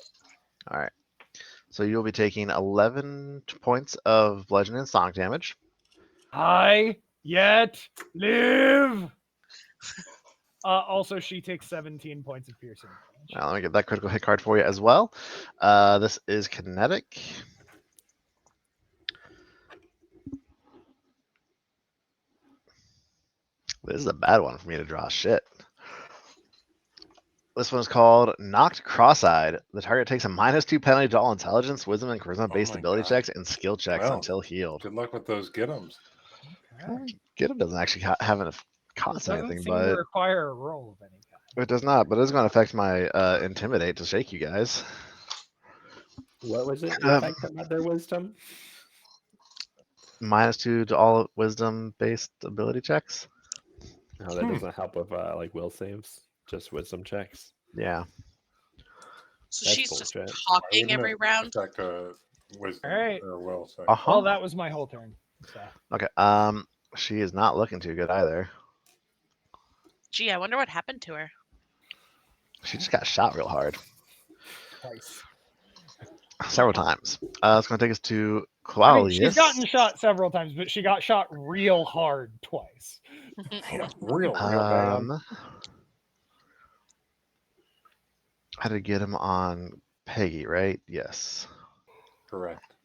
All right. So you'll be taking 11 points of bludgeoning and sonic damage. I yet live. Also, she takes 17 points of piercing damage. Now, let me get that critical hit card for you as well. This is kinetic. This is a bad one for me to draw. Shit. This one's called Knocked Cross-Eyed. The target takes a -2 penalty to all intelligence, wisdom, and charisma-based my ability God. checks and skill checks Well, until healed. Good luck with those get-ems. Okay. Get him doesn't actually have an It cost doesn't anything, seem to but require a roll of any kind. it does not. But it's going to affect my intimidate to shake you guys. What was it? Um, Effect about their wisdom? -2 to all wisdom-based ability checks. No, that doesn't help with like will saves. Just wisdom checks. Yeah. So That's she's just bullshit. talking every round. Affect wisdom All right. or will. So. Uh-huh. Well, that was my whole turn. So. Okay. She is not looking too good either. Gee, I wonder what happened to her. She just got shot real hard. Twice. Several times. It's going to take us to I mean, Claudius. she's gotten shot several times, but she got shot real hard twice. Damn, real bad. I had to get him on Peggy, right? Yes. Correct.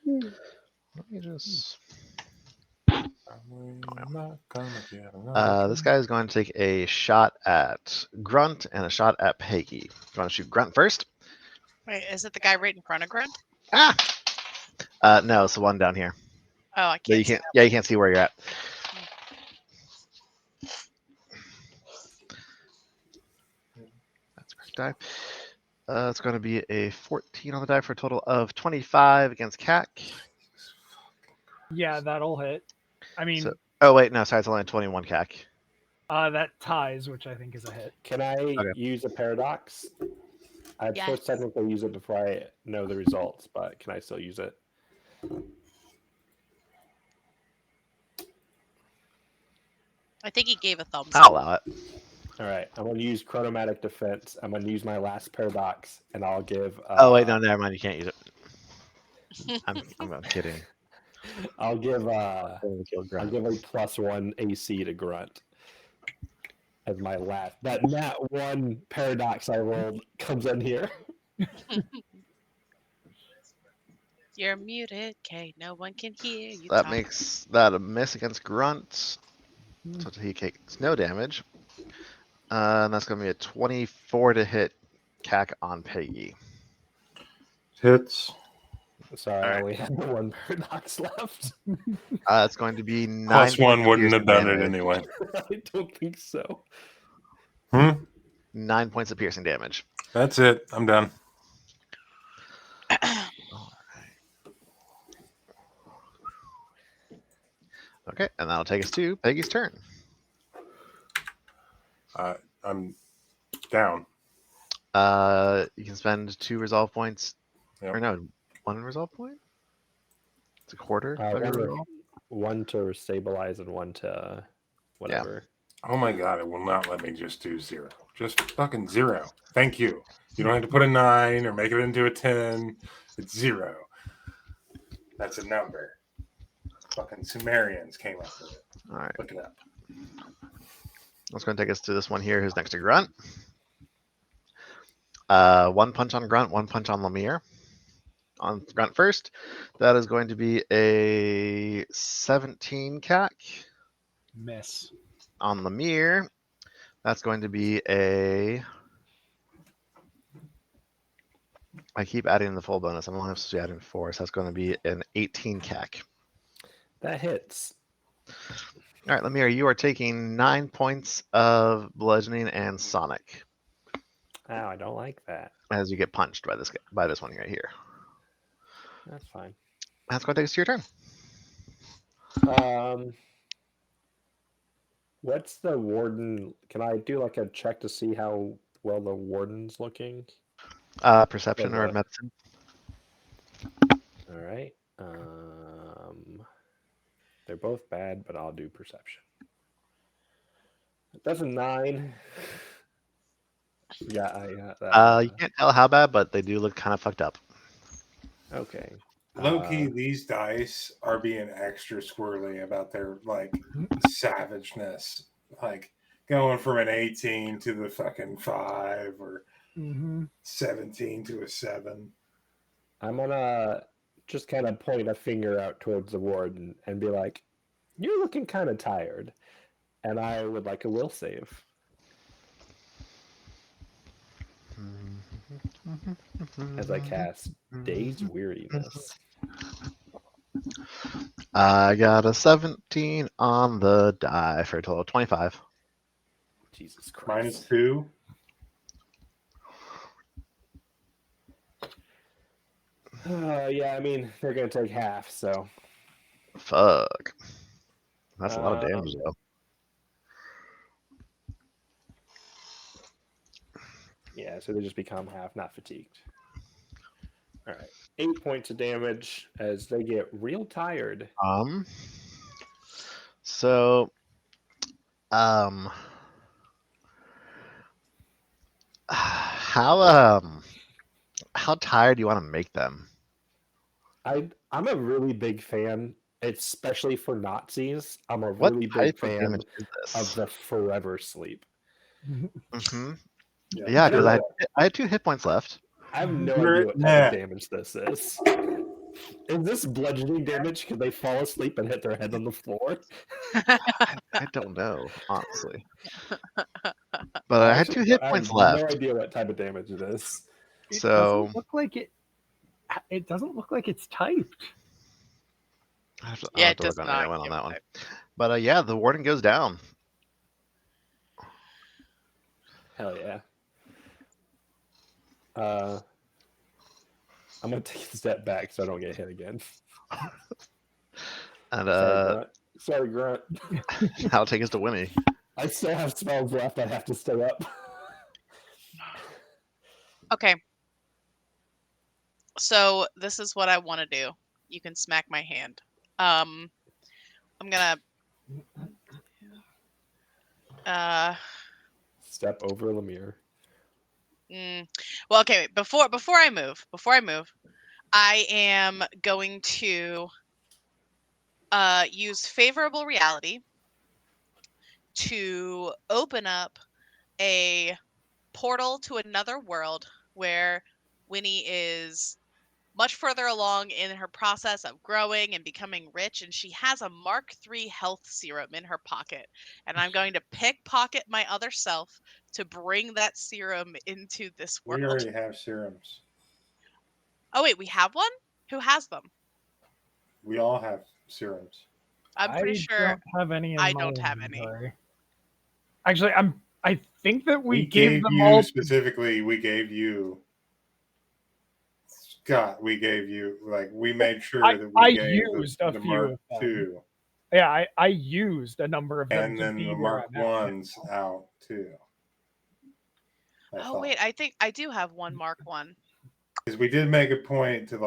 Let me just. Not gonna get another This guy is going to take a shot at Grunt and a shot at Peggy. You want to shoot Grunt first? Wait, is it the guy right in front of Grunt? Ah! No, it's the one down here. Oh, I But can't. you can't. Yeah, you can't see where you're at. That's correct die. It's going to be a 14 on the die for a total of 25 against CAC. Yeah, that'll hit. I mean, Oh wait, no, sorry, it's only a 21 CAC. that ties, which I think is a hit. Can I use a paradox? I'm supposed to technically use it before I know the results, but can I still use it? I think he gave a thumbs I'll up. allow it. All right, I'm going to use chronomatic defense. I'm going to use my last paradox, and I'll give. Oh wait, no, never mind. You can't use it. I'm kidding. I'll give. Kill Grunt. I'll give a +1 AC to Grunt as my last. That nat 1 paradox I rolled comes in here. You're muted, Kay. No one can hear you. That talk. makes that a miss against Grunt. So he takes no damage. And that's going to be a 24 to hit CAC on Peggy. hits. Sorry, I only have 1 paradox left. It's going to be 9 +1 wouldn't have done it damage. anyway. I don't think so. 9 points of piercing damage. That's it. I'm done. Okay, and that'll take us to Peggy's turn. I'm down. You can spend 2 resolve points. Yep. Or no, 1 resolve point? It's a quarter. One to stabilize and one to whatever. Oh my god, it will not let me just do 0. Just fucking 0. Thank you. You don't have to put a 9 or make it into a 10. It's 0. That's a number. Fucking Sumerians came up with it. All right. Look it up. That's going to take us to this one here who's next to Grunt. One punch on Grunt, one punch on Lemire. On Grunt first. That is going to be a 17 CAC. Miss. On Lemire, that's going to be a... I keep adding the full bonus. I'm only supposed to be adding 4, so that's going to be an 18 CAC. That hits. All right, Lemire, you are taking 9 points of bludgeoning and sonic Oh, I don't like that. as you get punched by this one right here. That's fine. That's going to take us to your turn. What's the warden? Can I do like a check to see how well the warden's looking? Perception or medicine? All right. They're both bad, but I'll do perception. That's a 9. Yeah, I got that. You can't tell how bad, but they do look kind of fucked up. Okay. Low key, these dice are being extra squirrely about their like savageness, like going from an 18 to the fucking 5 or 17 to a 7. I'm gonna just kind of point a finger out towards the warden and be like, "You're looking kind of tired," and I would like a will save. As I cast Day's Weariness. I got a 17 on the die for a total of 25. Jesus Christ. -2. Yeah, I mean, they're going to take half, so. Fuck. That's a lot of damage, though. Yeah, so they just become half, not fatigued. All right. 8 points of damage as they get real tired. So, how tired do you want to make them? I'm a really big fan, especially for Nazis. I'm a What really type big of fan damage is this? of the forever sleep. Mm-hmm. Yeah, Yeah, because I I had 2 hit points left. I have no idea what type of damage this is. Is this bludgeoning damage because they fall asleep and hit their head on the floor? I don't know, honestly. But I had 2 hit points I have left. no idea what type of damage it is. It So doesn't look like it. It doesn't look like it's typed. I have to, Yeah, I'll have it to does look on not anyone on give that a one. type. But yeah, the warden goes down. Hell yeah. I'm gonna take a step back so I don't get hit again. And Sorry, Grunt. that'll take us to Winnie. I still have spells left. I have to stay up. Okay. So this is what I want to do. You can smack my hand. I'm gonna Step over Lemire. well, okay, wait, before I move, I am going to use favorable reality to open up a portal to another world where Winnie is much further along in her process of growing and becoming rich, and she has a Mark III health serum in her pocket. And I'm going to pickpocket my other self to bring that serum into this world. We already have serums. Oh wait, we have one? Who has them? We all have serums. I'm pretty sure don't have any. I don't have any. inventory. Actually, I think that we gave gave them you all. specifically. We gave you. Scott, we gave you we made sure that we I gave used the a few Mark of them. II, Yeah, I used a number of them and to then be the where Mark I'm at. One's out too. Oh wait, I think I do have one Mark 1. because we did make a point to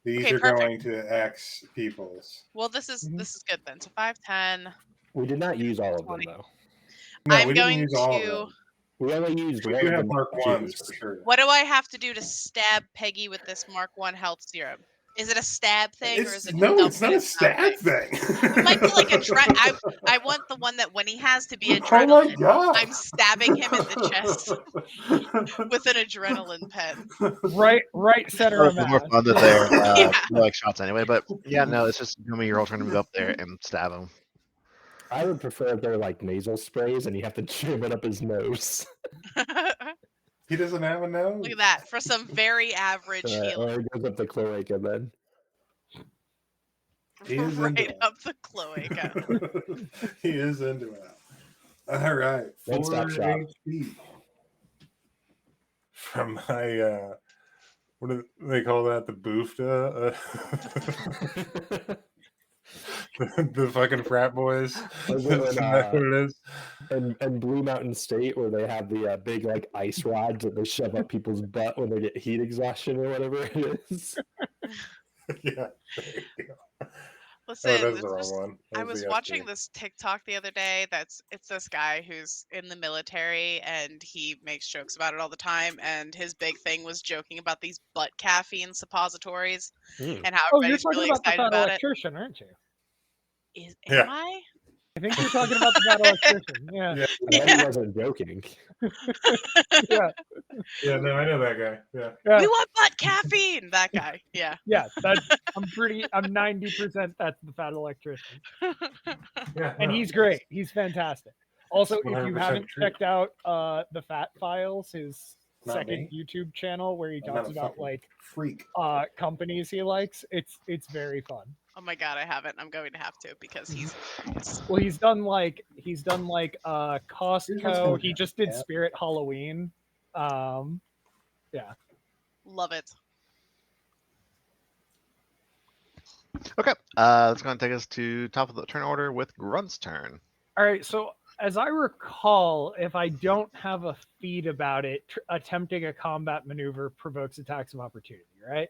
These Okay, are perfect. going to X peoples. Well, this is Mhm. good then. So 5, 10. We did not use all of them 20. though. No, I'm we didn't going use all of to. them. We only used We one do of the have Mark Mark 1s IIs. for sure. What do I have to do to stab Peggy with this Mark 1 health serum? Is it a stab thing or is it No, a it's not a stab thing. It might be like I want the one that when he has to be Oh adrenaline, my god! I'm stabbing him in the chest with an adrenaline pen. Right center Oh, of for more mass. fun that they're Yeah. no like shots anyway. But yeah, no, it's just gonna be your turn to move up there and stab him. I would prefer if they're like nasal sprays and you have to jam it up his nose. He doesn't have a nose. Look at that for some very average Or healing. it goes up the cloaca then. He is into Right it. up the cloaca. He is into it. All right, 4 One-stop shop. HP from my what do they call that? The boofta. The fucking frat boys. Was it Isn't in, that what it is? and Blue Mountain State where they have the big like ice rods that they shove up people's butt when they get heat exhaustion or whatever it is. Yeah. There you go. Listen, that's the wrong one. I That's was the watching SP. this TikTok the other day. It's this guy who's in the military and he makes jokes about it all the time. And his big thing was joking about these butt caffeine suppositories Mm. and how Oh, you're everybody's talking really about the excited fat about it. electrician, aren't you? Yeah. Am I? I think you're talking about the fat electrician. Yeah. Yeah, I bet he wasn't joking. Yeah. yeah, no, I know that guy. Yeah. Yeah. We want butt caffeine. That guy. Yeah. Yeah. I'm 90% that's the fat electrician. Yeah. And no, he's great. He's fantastic. Also, It's if you 100% haven't true. checked out the Fat Files, his Not second me. YouTube channel where he I'm not talks a about fucking like freak. companies he likes, it's very fun. Oh my god, I haven't. I'm going to have to because he's hilarious. Well, he's done like Here's what's Costco. gonna He just did happen. Spirit Halloween. Yeah. Love it. Okay, that's gonna take us to top of the turn order with Grunt's turn. All right. So as I recall, if I don't have a feed about it, attempting a combat maneuver provokes attacks of opportunity, right?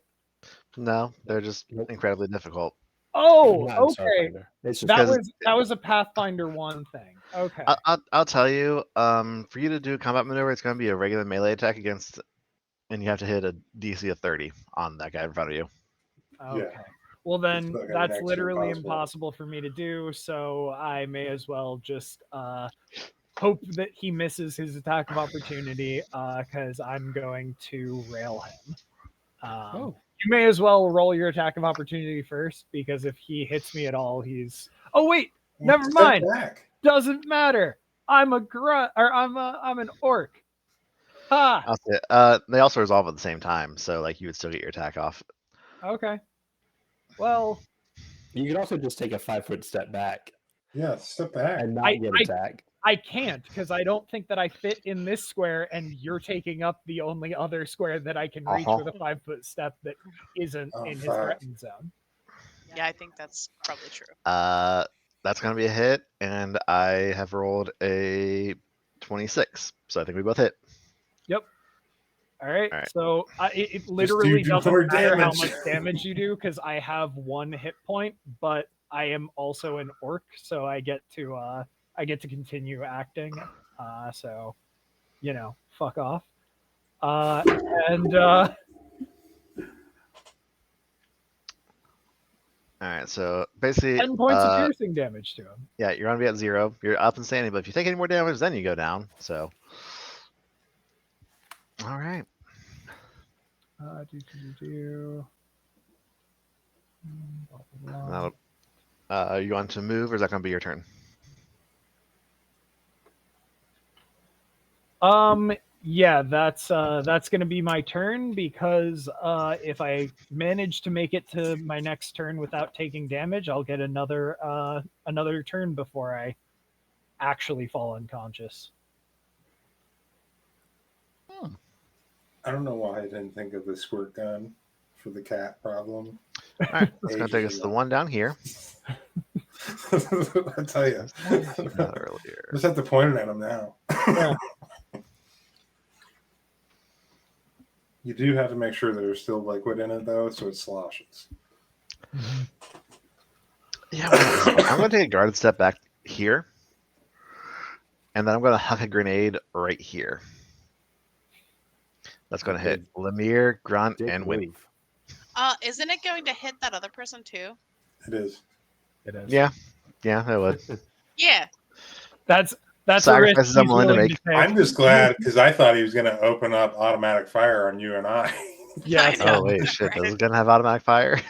No, they're just Nope. incredibly difficult. Oh, Not in okay. Starfinder. It's just That was a Pathfinder 1 thing. Okay. I'll tell you. For you to do a combat maneuver, it's gonna be a regular melee attack against, and you have to hit a DC of 30 on that guy in front of you. Okay. Well, then It's like that's next to literally impossible. impossible for me to do. So I may as well just hope that he misses his attack of opportunity because I'm going to rail him. You may as well roll your attack of opportunity first because if he hits me at all, he's. Oh wait, never Step mind. back. Doesn't matter. I'm a grunt, or I'm an orc. Ha. I'll say, they also resolve at the same time, so like you would still get your attack off. Okay. Well, you could also just take a 5-foot step back Yeah, step back. and not get attacked. I can't because I don't think that I fit in this square, and you're taking up the only other square that I can reach with a 5-foot step that isn't Oh, in his fuck. threatened zone. Yeah, I think that's probably true. That's gonna be a hit, and I have rolled a 26, so I think we both hit. All right. All right. So it literally do doesn't more matter how damage. much damage you do because I have 1 hit point, but I am also an orc, so I get to continue acting. So, fuck off. And All right, so basically, 10 points of piercing damage to him. yeah, you're gonna be at 0. You're up and standing, but if you take any more damage, then you go down. So, all right. You want to move, or is that gonna be your turn? Yeah, that's gonna be my turn because if I manage to make it to my next turn without taking damage, I'll get another turn before I actually fall unconscious. I don't know why I didn't think of the squirt gun for the cat problem. All right, that's gonna take us to the one down here. I tell you, Not earlier. just have to point it at him now. Yeah. You do have to make sure that there's still liquid in it, though, so it sloshes. Yeah, I'm going to take a guarded step back here. And then I'm going to huck a grenade right here. That's going to hit Lemire, Grunt, Dick and Winnie. move. Isn't it going to hit that other person too? It is. It is. Yeah, I would. Yeah. That's a risk Sacrifices I'm he's willing to willing make. take. I'm just glad because I thought he was going to open up automatic fire on you and I. Yes. I know. Oh, wait, shit. This is going to have automatic fire?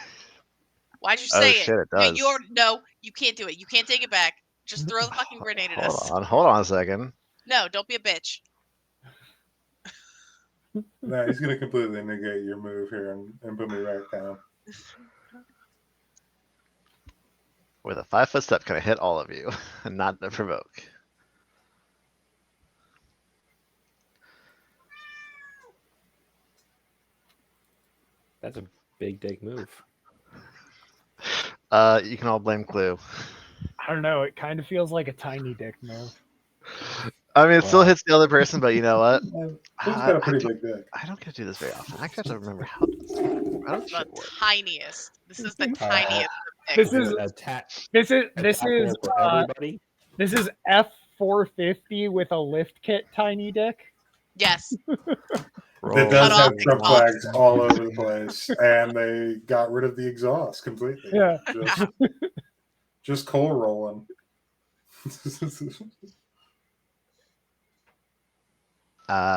Why'd you Oh, say shit, it No, does. no, you can't do it. You can't take it back. Just throw the fucking grenade at us. Hold on a second. No, don't be a bitch. No, he's going to completely negate your move here and put me right down. With a 5-foot step, can I hit all of you and not to provoke? That's a big dick move. You can all blame Clue. I don't know. It kind of feels like a tiny dick move. I mean, it still Wow. hits the other person, but you know what? He's got a pretty big dick. I don't get to do this very often. I actually have to remember how does The shit work. tiniest. This is the tiniest. of This dicks. is attack. this is For everybody. this is F450 with a lift kit tiny dick. Yes. That does Cut have off Trump exhaust. flags all over the place, and they got rid of the exhaust completely. Yeah. Just coal rolling.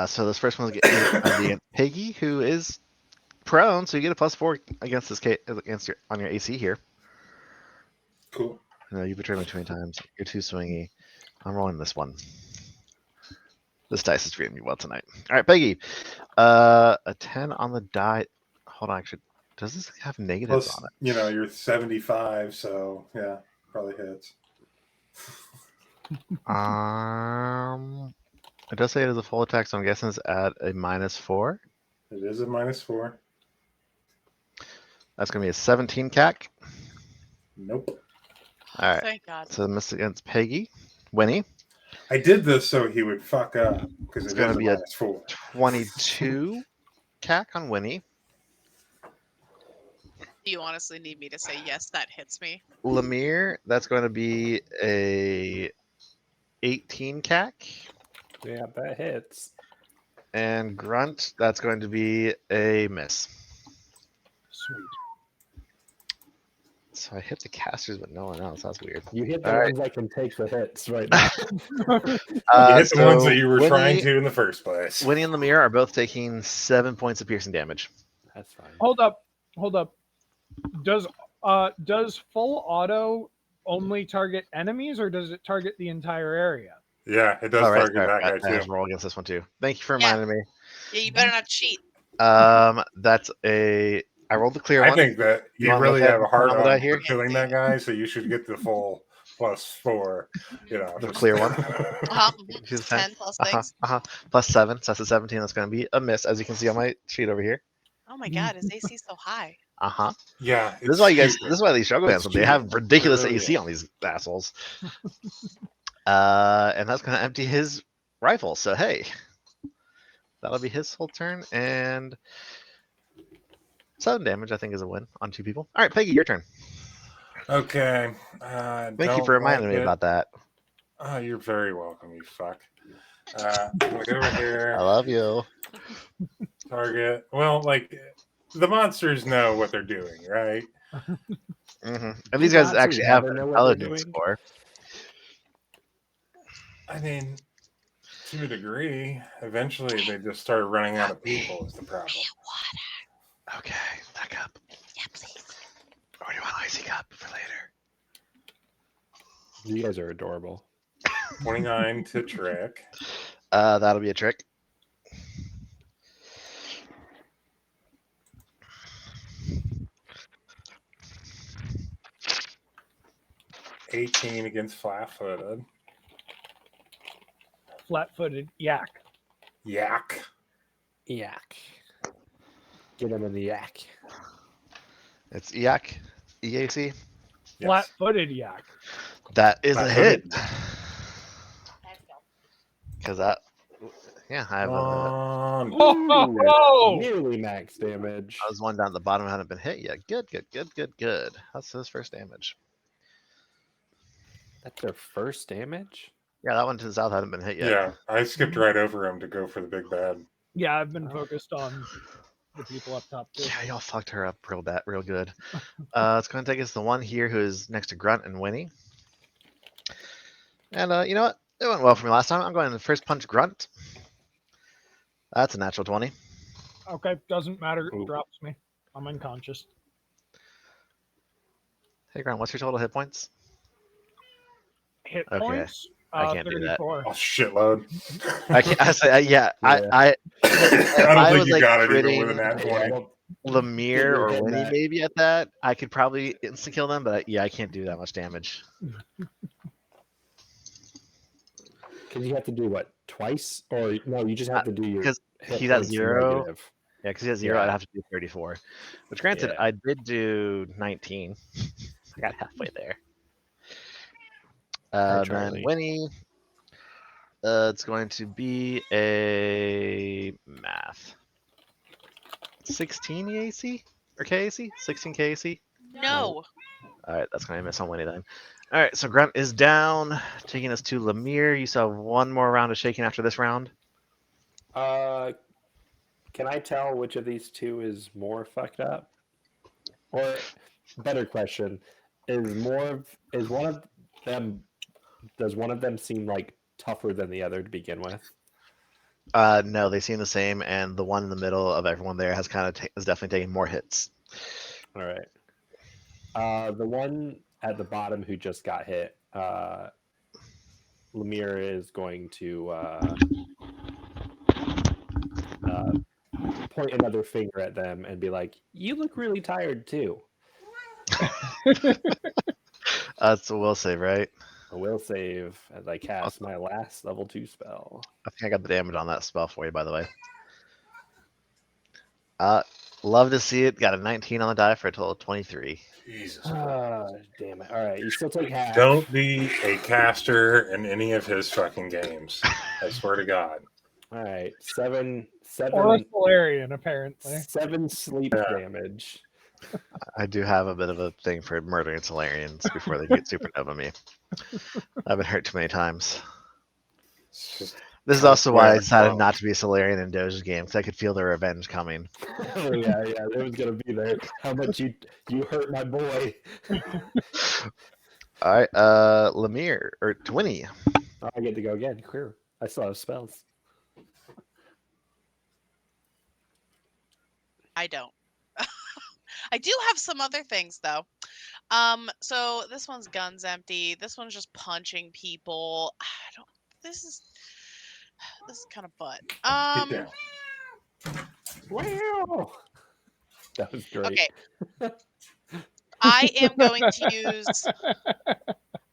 So this first one's against Piggy, who is prone, so you get a +4 against this on your AC here. Cool. No, you betrayed me too many times. You're too swingy. I'm rolling this one. This dice is treating me well tonight. All right, Peggy. A 10 on the die. Hold on, actually, does this have negatives Plus, on it? you know, you're 75, so yeah, probably hits. It does say it is a full attack, so I'm guessing it's at a -4. It is a -4. That's gonna be a 17 CAC. Nope. All right. Thank God. So miss against Peggy. Winnie. I did this so he would fuck up because It's it gonna is a be a -4. 22 CAC on Winnie. Do you honestly need me to say yes? That hits me. Lemire, that's going to be a 18 CAC. Yeah, that hits. And Grunt, that's going to be a miss. Sweet. So I hit the casters, but no one else. That's weird. You hit the All right. ones that can take the hits right now. You hit the ones that you were Winnie, trying to in the first place. Winnie and Lemire are both taking 7 points of piercing damage. That's fine. Hold up. Does full auto only target enemies, or does it target the entire area? Yeah, it does All right, target sorry, that I guy have too. to roll against this one too. Thank you for Yeah. reminding me. Yeah, you better not cheat. That's a. I rolled the clear I one. think that You you wanna really look at have a the hard phenomenal on die here? for killing that guy, so you should get the full +4. You know, The just- clear one. It's 10 plus things. +7. So that's a 17. That's going to be a miss, as you can see on my sheet over here. Oh my God, his AC is so high. Yeah, This is why you guys. This is why these struggle It's bands. They have ridiculous It really AC is. on these assholes. And that's going to empty his rifle. So hey, that'll be his whole turn, and 7 damage. I think is a win on 2 people. All right, Peggy, your turn. Okay. Thank you for reminding me about that. Oh, you're very welcome, you fuck. I'm gonna go over I here. love you. Target. Well, like the monsters know what they're doing, right? And these guys Monsters actually have never know what they're intelligence doing. score. I mean, to a degree, eventually they just start running out of people. Is the problem? Okay, back up. Yeah, please. Or do you want icy cup for later? You guys are adorable. 29 to trick. That'll be a trick. $18 against flat-footed. Flat-footed yak. Yak. Yak. Get him in the yak. It's EAC. EAC. Yes. Flat-footed yak. That is a hit. Flat-footed. Because that, Yeah, I have. Oh! Nearly max damage. I was one down at the bottom, hadn't been hit yet. Good. That's his first damage. That's their first damage? Yeah, that one to the south hadn't been hit yet. Yeah, I skipped right over him to go for the big bad. Yeah, I've been focused on the people up top too. Yeah, y'all fucked her up real good. It's going to take us to the one here who is next to Grunt and Winnie. And you know what? It went well for me last time. I'm going to first punch Grunt. That's a natural 20. Okay, doesn't matter. Ooh. Drops me. I'm unconscious. Hey, Grunt, what's your total hit points? Hit Okay, points. I can't do that. 34. Oh, shitload. I can't. I say, yeah. Yeah. I I don't I think was, you like, got it even critting- with a nat Yeah, I 20. don't- Lemire you're or hitting Winnie that. maybe at that. I could probably insta kill them, but I can't do that much damage. Because you have to do what, twice? Or no, you just have to do your because hit he's at points 0. negative. Yeah, because he has 0, Yeah. I'd have to do 34. Which, granted, Yeah. I did do 19. I got halfway there. Then Charlie. Winnie. It's going to be a math. 16 AC or KAC? 16 KAC. No. All right, that's going to miss on Winnie then. All right, so Grunt is down, taking us to Lemire. You still have one more round of shaking after this round. Can I tell which of these two is more fucked up? Or, better question, does one of them seem like tougher than the other to begin with? No, they seem the same, and the one in the middle of everyone there has is definitely taking more hits. All right. The one at the bottom who just got hit, Lemire is going to point another finger at them and be like, "You look really tired too." It's a will save, right? I will save as I cast my last level 2 spell. I think I got the damage on that spell for you, by the way. Love to see it. Got a 19 on the die for a total of 23. Jesus. Damn it. All right, you still take half. Don't be a caster in any of his fucking games. I swear to God. All right, seven Or a Solarian, apparently. 7 sleep Yeah. damage. I do have a bit of a thing for murdering Solarians before they get supernova me. I've been hurt too many times. It's just, This is also why I Well, decided well. not to be a Solarian in Doge's game, because I could feel the revenge coming. Oh yeah, it was gonna be there. How much you hurt my boy? All right, Lemire or Twinny. Oh, I get to go again. Clear. I still have spells. I don't. I do have some other things though. So this one's guns empty. This one's just punching people. I don't. This is kind of butt. get down. Wow, that was great. Okay. I am going to use.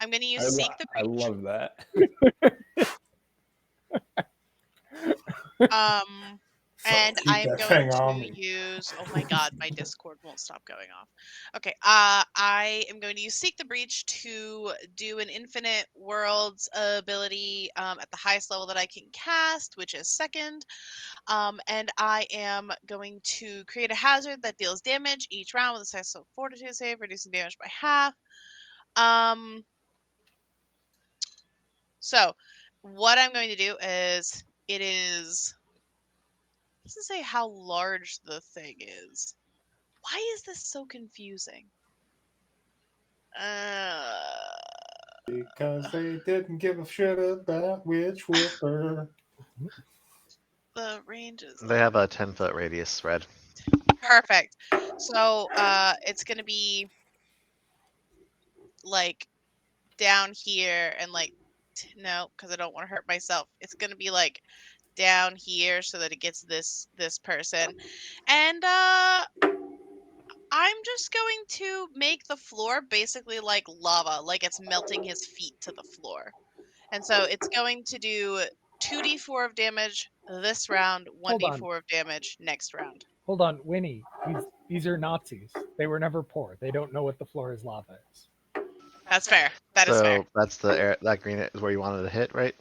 I'm going to use Seek the I Breach. love that. And Keep I'm that going thing on to me. use. Oh my God, my Discord won't stop going off. Okay, I am going to use Seek the Breach to do an Infinite Worlds ability at the highest level that I can cast, which is 2nd. And I am going to create a hazard that deals damage each round with a successful Fortitude save, reducing damage by half. So what I'm going to do is doesn't say how large the thing is. Why is this so confusing? Because they didn't give a shit about Witch Whipper. The range is They have a 10-foot radius spread. perfect. So it's gonna be like down here and like no, because I don't want to hurt myself. It's gonna be like down here so that it gets this person, and I'm just going to make the floor basically like lava, like it's melting his feet to the floor. And so it's going to do 2d4 of damage this round, Hold on. 1d4 of damage next round. Hold on, Winnie. These are Nazis. They were never poor. They don't know what the floor is lava is. That's fair. That is fair. So that's that green is where you wanted to hit, right?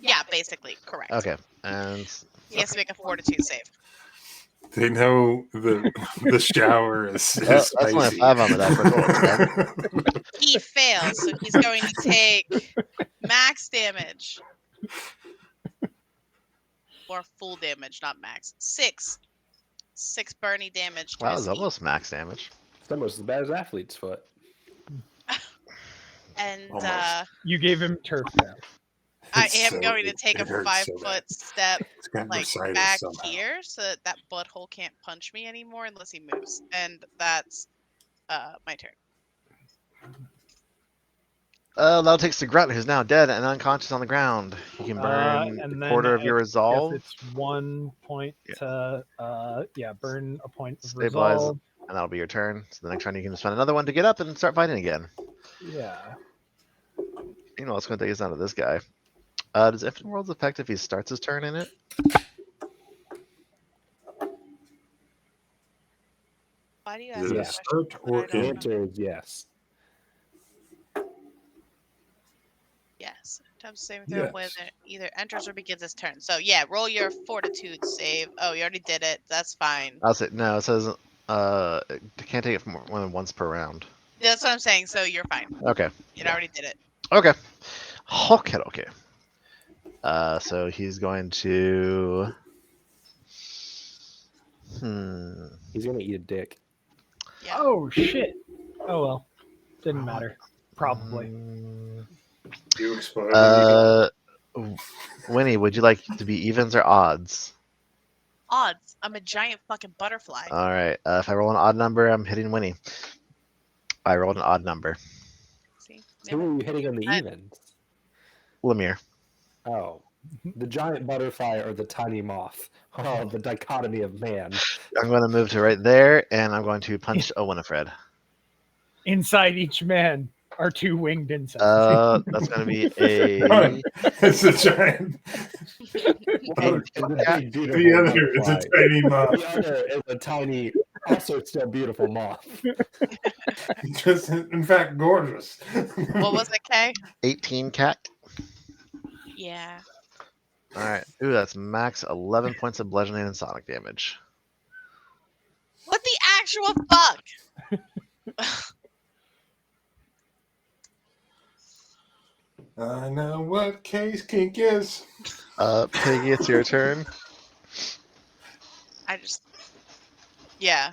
Yeah, basically, correct. Okay. And He has to make a fortitude save. They know the shower is well, that's only a spicy. 5 on the die for a total of 10. He fails, so he's going to take max damage. Or full damage, not max. 6 burny damage to That his was feet. almost max damage. It's almost as bad as athlete's foot. And Almost. You gave him turf now. I It's am so- going to take it a hurts so 5-foot bad. step It's got like bursitis back somehow. here so that that butthole can't punch me anymore unless he moves. And that's my turn. That'll take the grunt, who's now dead and unconscious on the ground. You can burn And a then quarter of I your guess resolve, it's 1 point Yeah. to burn a point of Stabilize. resolve. and that'll be your turn. So the next turn you can spend another one to get up and start fighting again. Yeah. You know what's going to take us down to this guy. Does Infinite Worlds affect if he starts his turn in it? Why do you Is ask it that a Yeah. question? start or I The don't know. end? answer is yes. Yes. Attempts saving throw when Yes. it either enters or begins its turn. So yeah, roll your fortitude save. Oh, you already did it. That's fine. I'll say no. It says it can't take it for more than once per round. That's what I'm saying. So you're fine. Okay. It already did it. Okay. Okay. So he's going to. He's gonna eat a dick. Yeah. Oh shit. Oh well. Didn't matter. Probably. You explode. Winnie, would you like to be evens or odds? Odds. I'm a giant fucking butterfly. All right. If I roll an odd number, I'm hitting Winnie. I rolled an odd number. See? Who are you hitting on the I- evens? Lemire. Oh, the giant butterfly or the tiny moth. Oh, the dichotomy of man. I'm going to move to right there, and I'm going to punch a Winifred. Inside each man are 2 winged insects. That's going to be a. It's a giant. One is a big, beautiful The other is a butterfly. tiny moth. The other is a tiny, also still beautiful moth. Just, in fact, gorgeous. What was it, Kay? 18 cat. Yeah. All right. Ooh, that's max 11 points of bludgeoning and sonic damage. What the actual fuck? I know what case kink is. Piggy, it's your turn. I just. Yeah.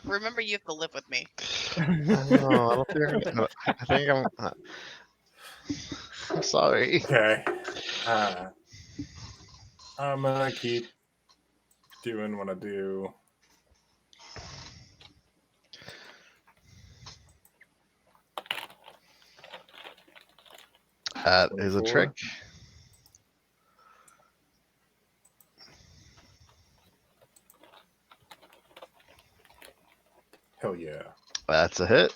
Remember, you have to live with me. Oh, I think I'm sorry. Okay. I'm gonna keep doing what I do. That is a 24. trick. Hell yeah. That's a hit.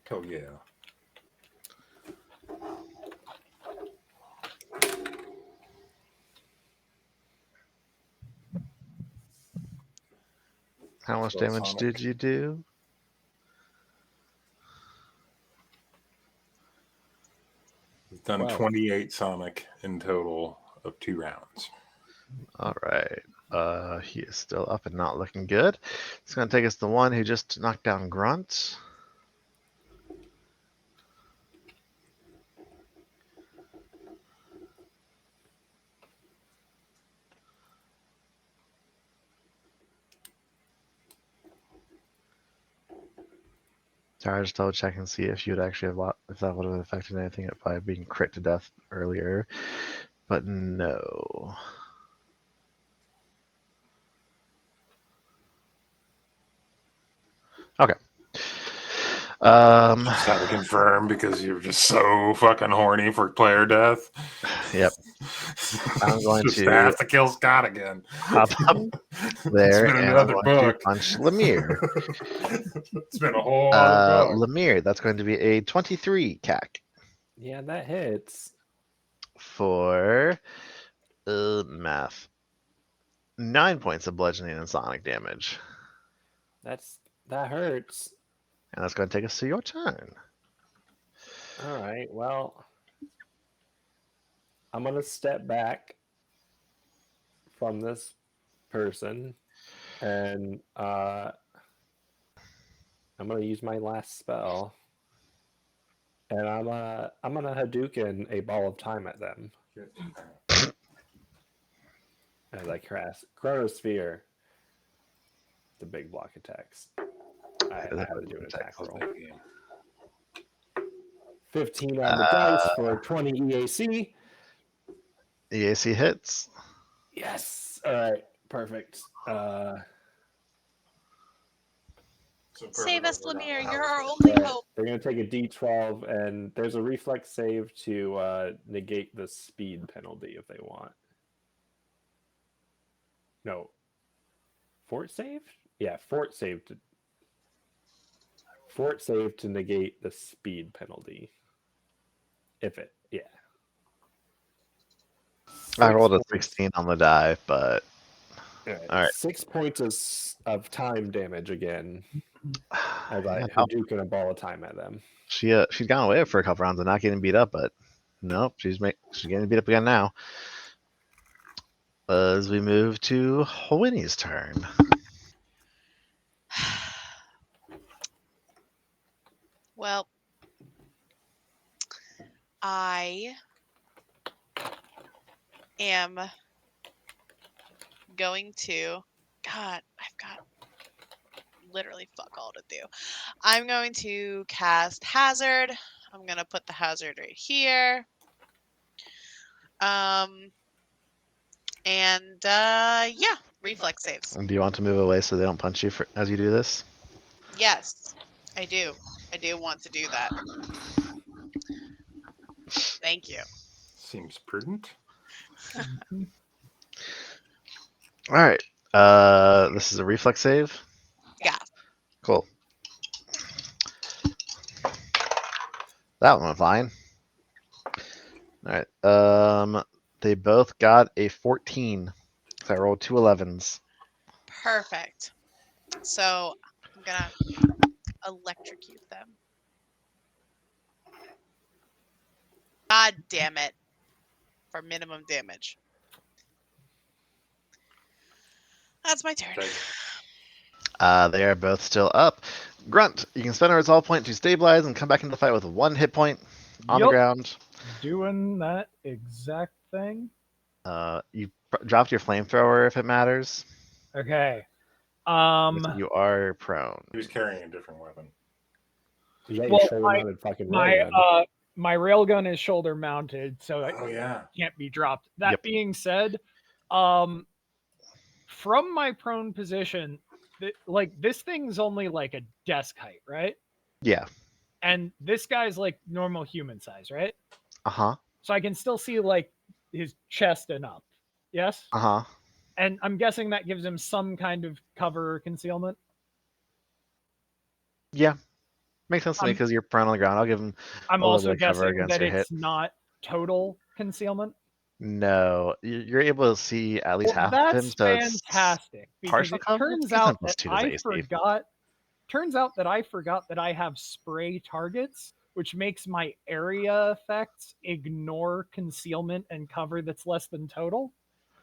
Hell yeah. How much So damage Sonic. did you do? He's done Wow. 28 Sonic in total of 2 rounds. All right. He is still up and not looking good. It's going to take us to the one who just knocked down Grunt. Sorry, I just double check and see if you'd actually have if that would have affected anything by being crit to death earlier, but no. Okay. Just had to confirm because you're just so fucking horny for player death. Yep. I'm going just to- have to kill Scott again. Hop up there, It's been and I'm another going book. to punch Lemire. It's been a whole other book. Lemire, that's going to be a 23 CAC Yeah, that hits. for math. 9 points of bludgeoning and sonic damage. That hurts. And that's going to take us to your turn. All right. Well, I'm gonna step back from this person, and I'm gonna use my last spell, and I'm gonna Hadouken a ball of time at them as I cast Chronosphere. The big block attacks. I had to do an attack roll. 15 on the dice for 20 EAC. EAC hits. Yes. All right. Perfect. Save us, Lemire. You're our only hope. They're going to take a D12, and there's a reflex save to negate the speed penalty if they want. No. Fort save? Yeah, fort save to negate the speed penalty. Yeah. I rolled a 16 on the die, but All right. All right. 6 points of time damage again as I yeah, Hadouken a ball of time at them. she's gone away for a couple rounds and not getting beat up, but nope, she's getting beat up again now. As we move to Winnie's turn. Well, I am going to. God, I've got literally fuck all to do. I'm going to cast Hazard. I'm going to put the hazard right here. And yeah, reflex saves. Do you want to move away so they don't punch you as you do this? Yes, I do. I do want to do that. Thank you. Seems prudent. All right. This is a reflex save. Yeah. Cool. That one went fine. All right. They both got a 14. So I rolled 2 11s. Perfect. So I'm gonna electrocute them. God damn it. For minimum damage. That's my turn. They are both still up. Grunt, you can spend a resolve point to stabilize and come back into the fight with 1 hit point on the Yup. ground. Doing that exact thing. You dropped your flamethrower if it matters. Okay. You are prone. He was carrying a different weapon. You got Well, your shoulder-mounted fucking railgun. my railgun is shoulder mounted, so it Oh yeah. can't be dropped. That Yep. being said, from my prone position, this thing's only like a desk height, right? Yeah. And this guy's like normal human size, right? Uh-huh. So I can still see like his chest and up. Yes? Uh-huh. And I'm guessing that gives him some kind of cover or concealment. Yeah. Makes sense to me because you're prone on the ground. I'll give him I'm a little also bit of cover guessing against that your hit. it's not total concealment. No. You're able to see at least half of him. That's So it's fantastic because partial it cover? turns He's out not plus that 2 to I AC. forgot. Turns out that I forgot that I have spray targets, which makes my area effects ignore concealment and cover that's less than total.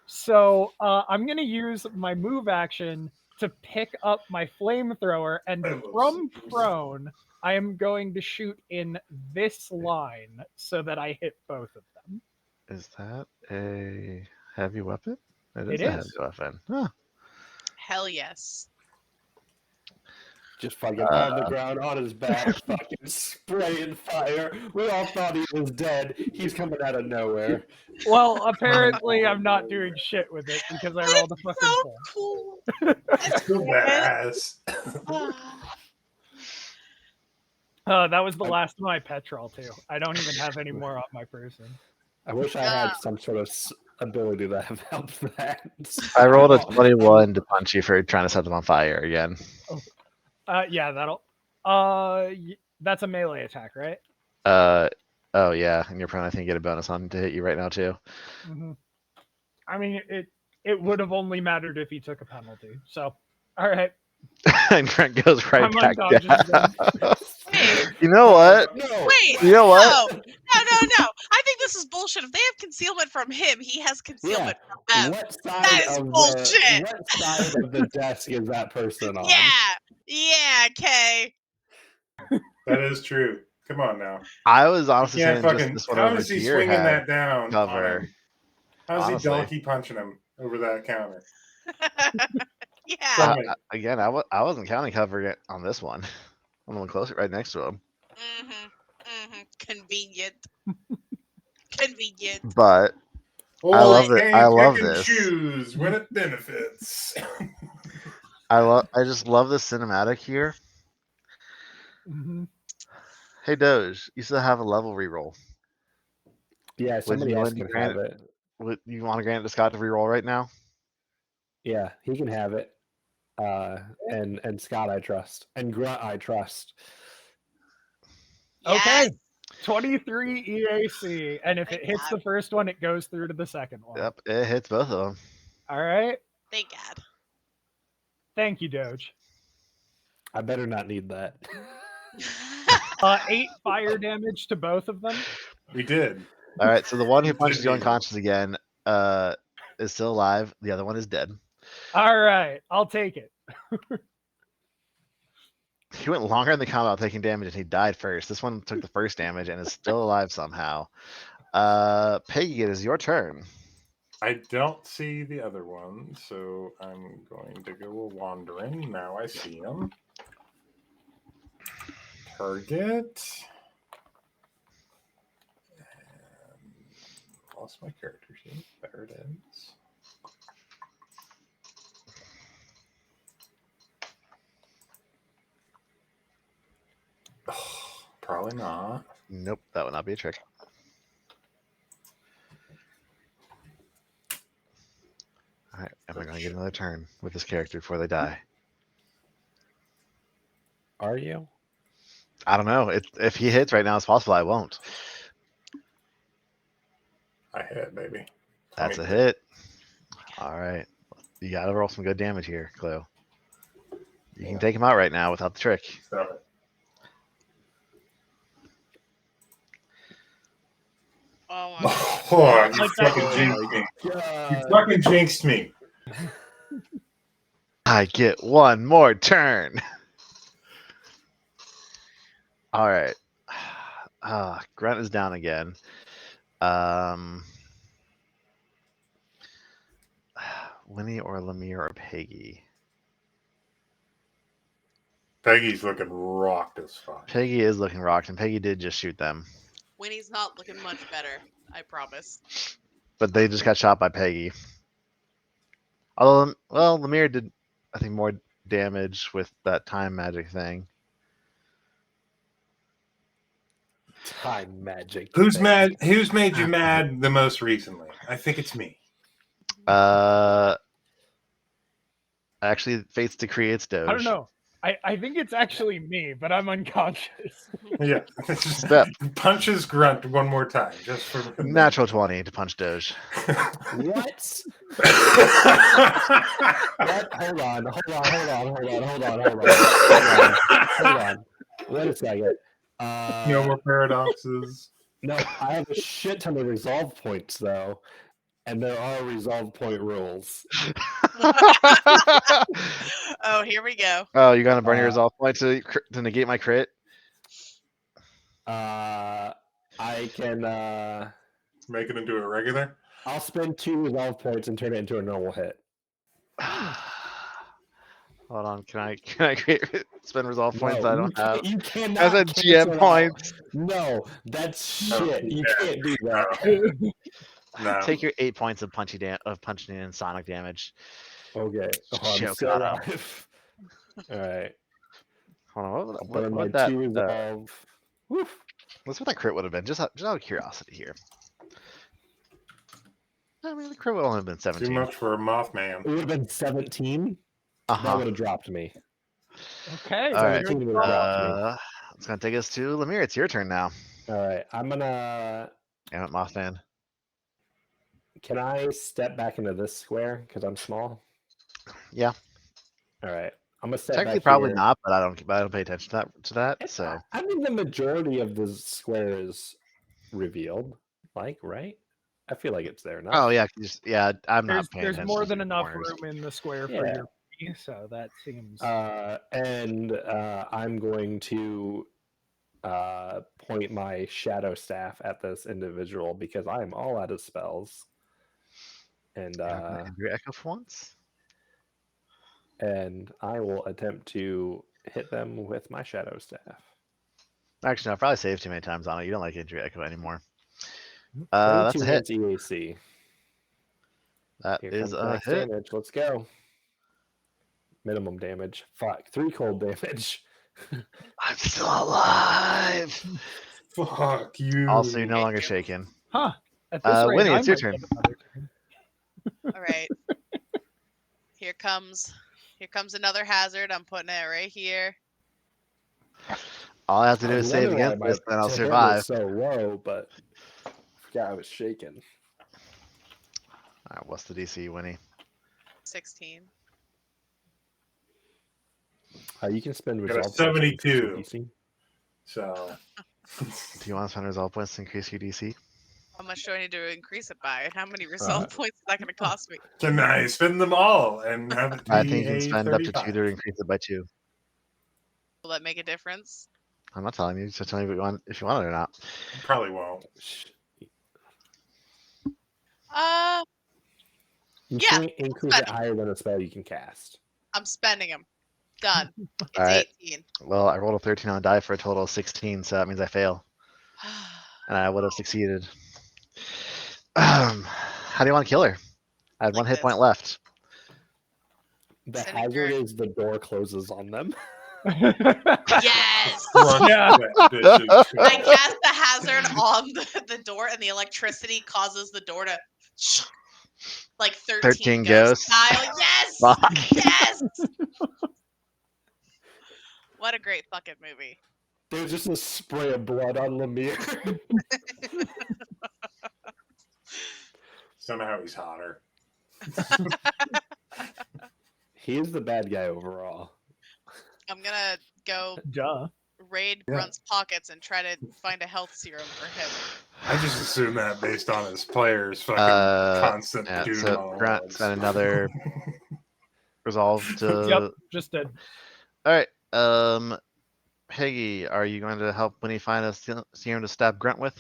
So I'm going to use my move action to pick up my flamethrower, and from prone, I am going to shoot in this line so that I hit both of them. Is that a heavy weapon? It a heavy is. weapon. Huh. Hell yes. Just fucking on the ground, on his back, fucking spraying fire. We all thought he was dead. He's coming out of nowhere. Well, apparently I'm not doing shit with it because I rolled a fucking So 4. cool. So badass. That was the last of my petrol too. I don't even have any more on my person. I wish I had some sort of ability that have helped that. I rolled a 21 to punch you for trying to set them on fire again. Yeah, that'll. That's a melee attack, right? Oh yeah, and you're prone. I think you get a bonus on to hit you right now too. Mm-hmm. I mean, it would have only mattered if he took a penalty. So, all right. And Grant goes right I'm back unconscious down. again. Wait, You know what? No. wait. You know what? No, no. I think this is bullshit. If they have concealment from him, he has concealment from them. What side That is of bullshit. what side of the desk is that person on? Yeah, okay. That is true. Come on now. I was You honestly can't saying just fucking. this one How over is he here swinging had that down on cover. him? How's he Honestly. donkey punching him over that counter? Yeah. Tell me. Again, I wasn't counting cover on this one. I'm a little closer, right next to him. Convenient. Convenient. But Oh, I love it. can't I you love pick and this. choose when it benefits. I just love this cinematic here. Mhm. Hey Doge, you still have a level reroll. Yeah, somebody you else want can to grant have it. You want to grant it to Scott to reroll right now? Yeah, he can have it. And Scott I trust. And Grunt I trust. Okay. Yes. 23 EAC. And if it hits the first one, it goes through to the second one. Yep, it hits both of them. All right. Thank God. Thank you, Doge. I better not need that. 8 fire damage to both of them. We did. All right, so the one who Did punches you we? unconscious again is still alive. The other one is dead. All right. I'll take it. He went longer in the combat taking damage and he died first. This one took the first damage and is still alive somehow. Peggy, it is your turn. I don't see the other one, so I'm going to go wandering. Now I see him. Target. And lost my character sheet. There it is. Oh, probably not. Nope, that would not be a trick. All right, am I going to get another turn with this character before they die? Are you? I don't know. If he hits right now, it's possible I won't. I hit, baby. That's a 23. hit. All right. You got to roll some good damage here, Cleo. You can take him out right now without the trick. Stop it. Oh my God. Oh, you Like fucking that. jinxed me. You God. fucking jinxed me. I get one more turn. All right. Grunt is down again. Winnie or Lemire or Peggy? Peggy's looking rocked as fuck. Peggy is looking rocked, and Peggy did just shoot them. Winnie's not looking much better. I promise. But they just got shot by Peggy. Although, well, Lemire did, I think, more damage with that time magic thing. Time magic. Who's thing. mad? Who's made you mad the most recently? I think it's me. Actually, Fate's Decree, it's Doge. I don't know. I think it's actually me, but I'm unconscious. Yeah. Step. Punches Grunt one more time, just for Natural 20 to punch Doge. What? What? Hold on. Wait a second. No more paradoxes. No, I have a shit ton of resolve points though, and there are resolve point rules. Oh, here we go. Oh, you're gonna burn your resolve point to negate my crit? I can. Make it into a regular. I'll spend 2 resolve points and turn it into a normal hit. Hold on, can I spend resolve points that I don't have? You cannot. As a cancel GM it out. points. No, that's shit. You yeah. can't do that. No. Take your 8 points of punching in sonic damage. Okay. Oh, I'm Choke still that up. alive. All right. Hold on, I'll what burn my that? 2 resolve. Woof. What's what that crit would have been? Just out of curiosity here. I mean, the crit would only have been 17. Too much for a Mothman. It would have been 17. That would have dropped me. Okay. All right. 17 would have dropped me. It's gonna take us to Lemire. It's your turn now. All right. I'm gonna. Damn it, Mothman. Can I step back into this square because I'm small? Yeah. All right. I'm gonna step Technically, back probably here. not, but I don't pay attention to that. So I mean, the majority of the square is revealed. Like, right? I feel like it's there enough. oh yeah, I'm not paying There's attention. more to than the enough corners. room in the square for Yeah. your pee, so that seems. And I'm going to point my shadow staff at this individual because I'm all out of spells. And Andrew Echo for once. and I will attempt to hit them with my shadow staff. Actually, no, I've probably saved too many times on it. You don't like Andrew Echo anymore. 22 That's a hit. against EAC. That Here is comes the a next hit. damage. Let's go. Minimum damage. Fuck. 3 cold damage. I'm still alive. Fuck you. Also, you're no Thank longer you. shaken. Huh. At this rate, Winnie, I it's your might turn. get another turn. All right. Here comes another hazard. I'm putting it right here. All I have to do I is save wonder why against my this, then I'll to hit survive. was so low, but I forgot I was shaking. All right, what's the DC, Winnie? 16. You can spend Got a resolve points to increase your 72. DC. So Do you want to spend resolve points to increase your DC? How much do I need to increase it by? And how many resolve points is that going to cost me? can I spend them all and have it be I think you can a spend up to 2 35? to increase it by 2. Will that make a difference? I'm not telling you. Just tell me if you want it or not. Probably won't. You Yeah, can't increase it higher than a spell you can cast. I'm spending them. Done. It's All right. 18. Well, I rolled a 13 on a die for a total of 16, so that means I fail. And I would have succeeded. How do you want to kill her? I had Like 1 hit this. point left. The Sending hazard her- is the door closes on them. Yes! Crush Yeah. that bitch in two. I cast the hazard on the door, and the electricity causes the door to like 13 ghosts ghosts. style. Yes! Fuck. Yes! What a great fucking movie. There's just a spray of blood on Lemire. Somehow he's hotter. He is the bad guy overall. I'm gonna go Duh. raid Yeah. Grunt's pockets and try to find a health serum for him. I just assume that based on his players' fucking constant Yeah, doom so Grant monologues. spent another resolve to. Yep. Just did. All right. Peggy, are you going to help Winnie find a serum to stab Grunt with?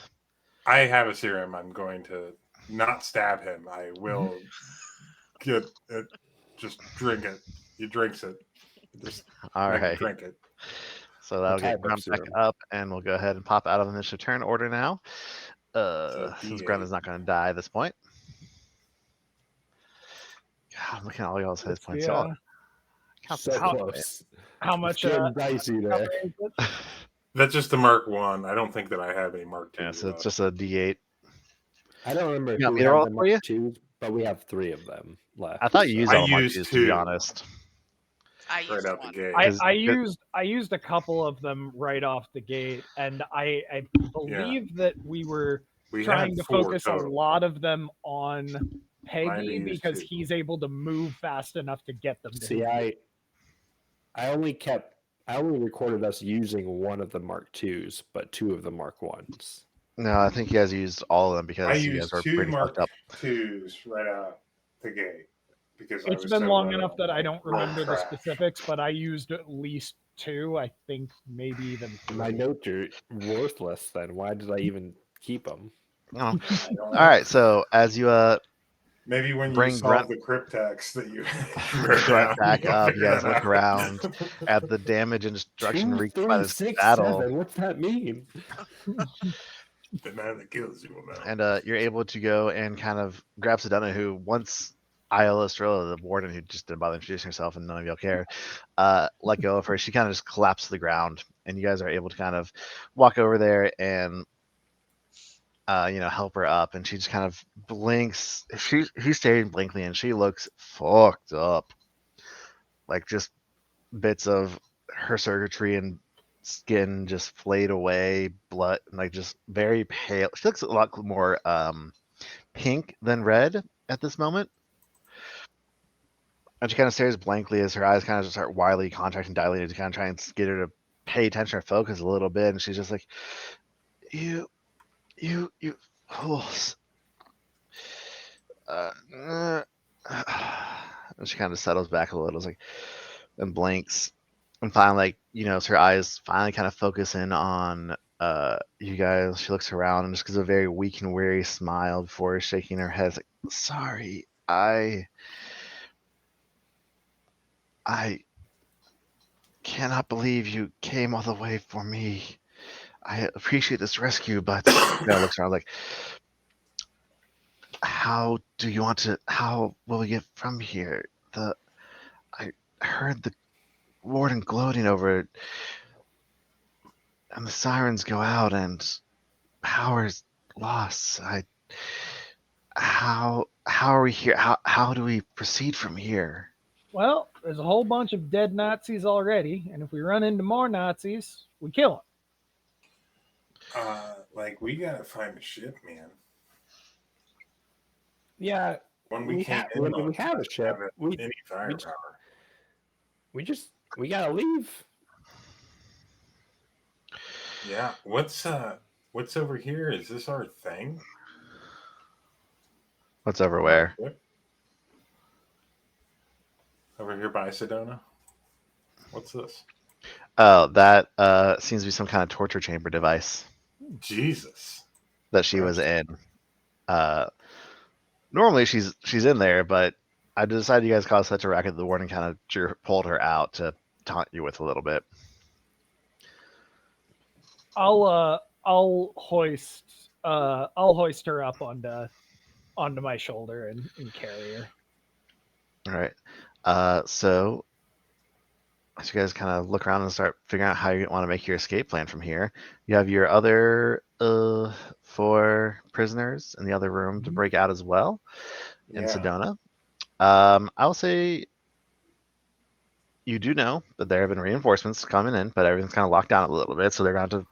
I have a serum. I'm going to not stab him. I will get it. Just drink it. He drinks it. Just All make him right. drink it. So that'll type get of Grunt back serum? up, and we'll go ahead and pop out of the initiative turn order now. a Since D8. Grunt is not going to die at this point. God, I'm looking at all y'all's hit points. Yeah. Y'all count So this How- out. close. How It's much? getting dicey there. That's just the Mark 1. I don't think that I have any Mark 2. Yeah, so it's just a D8. I don't remember You want who me to had roll the it for you? Mark 2s, but we have 3 of them left. I thought you so- used I all Mark used 2s, to be 2. honest. I right used out the one. gate. I used a couple of them right off the gate, and I believe that we were We trying had to 4 focus total. a lot of them on Mine Peggy used because two. he's able to move fast enough to get them. To See, him. I only recorded us using one of the Mark 2s, but 2 of the Mark 1s. No, I think you guys used all of them I because you guys used were 2 pretty Mark fucked up. 2s right out the gate. Because I It's was been so long low. enough that I don't Roll remember the trash. specifics, but I used at least 2. I think maybe even 3. My notes are worthless then. Why did I even keep them? No. I don't All know. right, so as you Maybe when you Bring solve Grunt- the cryptex that you wrote Grunt down, back you'll up, you figure guys that look out. around at the damage and destruction 2, wreaked by 3, this 6, battle, 7. What's that mean? The man that kills you will know. and you're able to go and kind of grab Sedona, who once Iola Estrella, the warden who just didn't bother introducing herself and none of y'all cared, let go of her. She kind of just collapsed to the ground, and you guys are able to kind of walk over there and help her up, and she just kind of blinks. He's staring blankly, and she looks fucked up, like just bits of her circuitry and skin just flayed away, blood, like just very pale. She looks a lot more pink than red at this moment. And she kind of stares blankly as her eyes kind of just start widely contracting, dilating to kind of try and get her to pay attention or focus a little bit. And she's just like, you fools. And she kind of settles back a little, it's like, and blinks. And finally, like, as her eyes finally kind of focus in on you guys, she looks around and just gives a very weak and weary smile before shaking her head. It's like, sorry, I cannot believe you came all the way for me. I appreciate this rescue, but looks around like, how will we get from here? I heard the warden gloating over it, and the sirens go out, and power's lost. How are we here? How do we proceed from here? Well, there's a whole bunch of dead Nazis already, and if we run into more Nazis, we kill them. We gotta find a ship, man. Yeah, When we came have in, we have a ship. any firepower. We gotta leave. Yeah. What's over here? Is this our thing? What's over where? Over here by Sedona. What's this? Oh, that seems to be some kind of torture chamber device Jesus. that she was in. Normally she's in there, but I decided you guys caused such a racket that the warden kind of pulled her out to taunt you with a little bit. I'll hoist her up onto my shoulder and carry her. All right. So as you guys kind of look around and start figuring out how you want to make your escape plan from here, you have your other 4 prisoners in the other room to break out as well in Sedona. I'll say you do know that there have been reinforcements coming in, but everything's kind of locked down a little bit, so they're going to.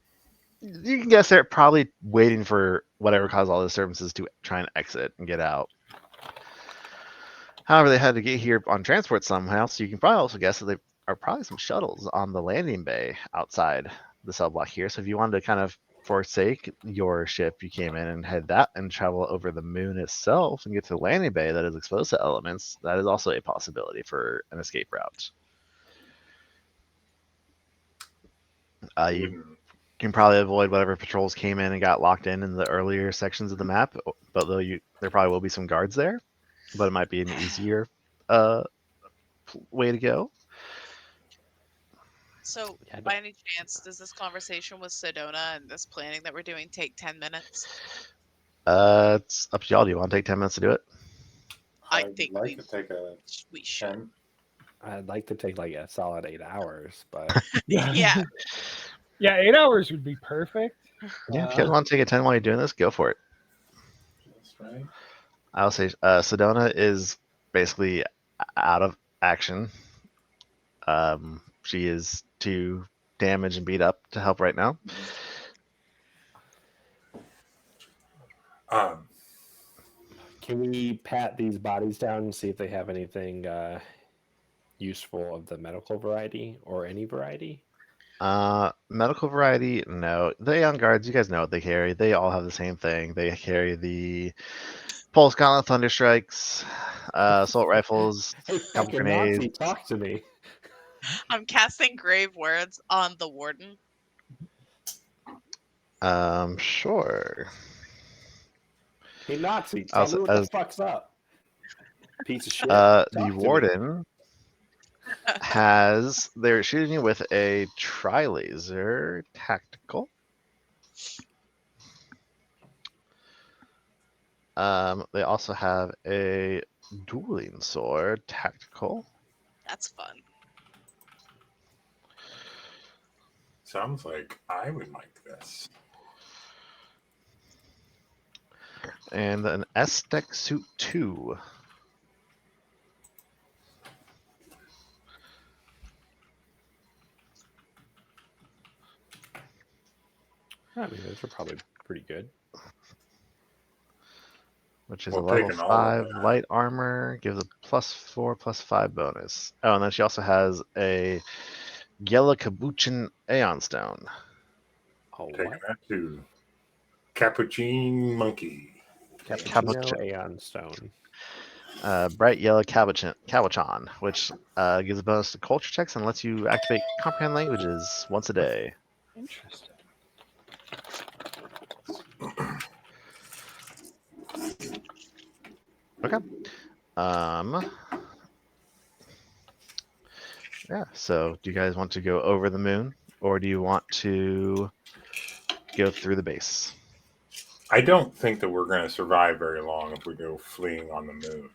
You can guess they're probably waiting for whatever caused all the disturbances to try and exit and get out. However, they had to get here on transport somehow, so you can probably also guess that there are probably some shuttles on the landing bay outside the cell block here. So if you wanted to kind of forsake your ship, you came in and head that and travel over the moon itself and get to the landing bay that is exposed to elements, that is also a possibility for an escape route. You can probably avoid whatever patrols came in and got locked in the earlier sections of the map, but there probably will be some guards there, but it might be an easier way to go. So, by any chance, does this conversation with Sedona and this planning that we're doing take 10 minutes? It's up to y'all. Do you want to take 10 minutes to do it? I think like to take we should. 10. I'd like to take like a solid 8 hours, but Yeah. Yeah, 8 hours would be perfect. Yeah, if you guys want to take a 10 while you're doing this, go for it. That's right. I'll say Sedona is basically out of action. She is too damaged and beat up to help right now. Can we pat these bodies down and see if they have anything useful of the medical variety or any variety? Medical variety, no. The young guards, you guys know what they carry. They all have the same thing. They carry the pulse gauntlet, thunder strikes, assault rifles, Hey, couple fucking grenades. Nazi, talk to me. I'm casting grave words on the warden. Sure. Hey, Nazi, tell me what the fuck's up. Piece of shit. The warden they're shooting you with a tri-laser tactical. They also have a dueling sword tactical. That's fun. Sounds like I would like this. And an S-Tech suit 2. I mean, those are probably pretty good. which is Well, a level taking all of 5 that. light armor, gives a +4/+5 bonus. Oh, and then she also has a yellow capuchin Aeon Stone. Oh, Taking what? that too. Cappuccino Monkey. Cappuccino Aeon Stone. Bright yellow cabochon, which gives a bonus to culture checks and lets you activate comprehend languages once a day. Interesting. Okay. Yeah. So, do you guys want to go over the moon, or do you want to go through the base? I don't think that we're going to survive very long if we go fleeing on the moon,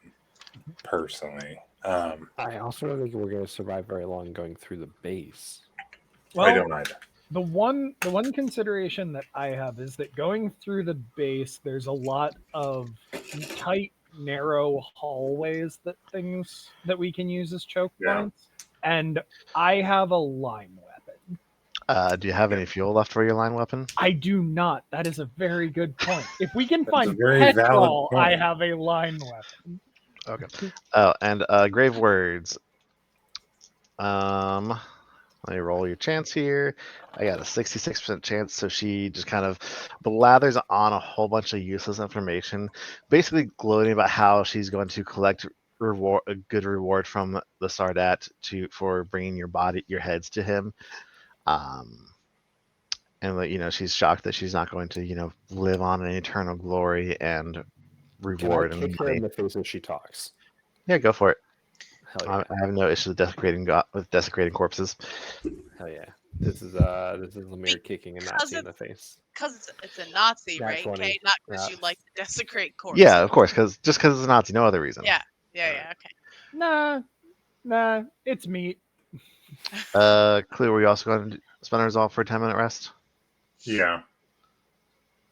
personally. I also don't think we're going to survive very long going through the base. Well, I don't either. the one consideration that I have is that going through the base, there's a lot of tight, narrow hallways that we can use as choke Yeah. points, and I have a line weapon. Do you have any fuel left for your line weapon? I do not. That is a very good point. If we can That's a find very valid petrol, I point. have a line weapon. Okay. Oh, and grave words. Let me roll your chance here. I got a 66% chance, so she just kind of blathers on a whole bunch of useless information, basically gloating about how she's going to collect a good reward from the Sardat for bringing your heads to him. And she's shocked that she's not going to live on in eternal glory and Can I reward and kick her money. in the face as she talks? Yeah, go for it. Hell yeah. I have no issue with desecrating corpses. Hell yeah. This is Lemire kicking a Nazi in the face. Because it's a Nazi, Nat right? 20. Okay, not because Yeah. you like to desecrate corpses. Yeah, of course, because it's a Nazi, no other reason. Yeah, okay. Nah, it's meat. Clue, were you also going to spend a resolve for a 10-minute rest? Yeah.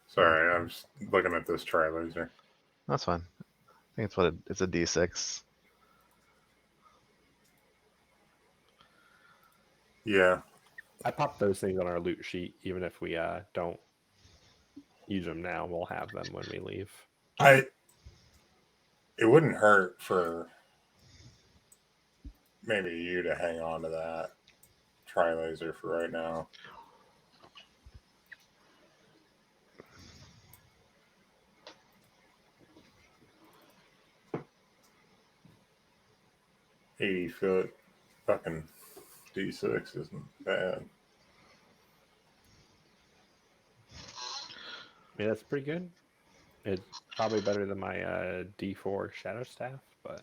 Sorry, I was looking at this tri-laser. That's fine. I think it's a D6. Yeah. I popped those things on our loot sheet, even if we don't use them now. We'll have them when we leave. It wouldn't hurt for maybe you to hang on to that tri-laser for right now. $80 fucking D6 isn't bad. Yeah, that's pretty good. It's probably better than my D4 Shadow Staff, but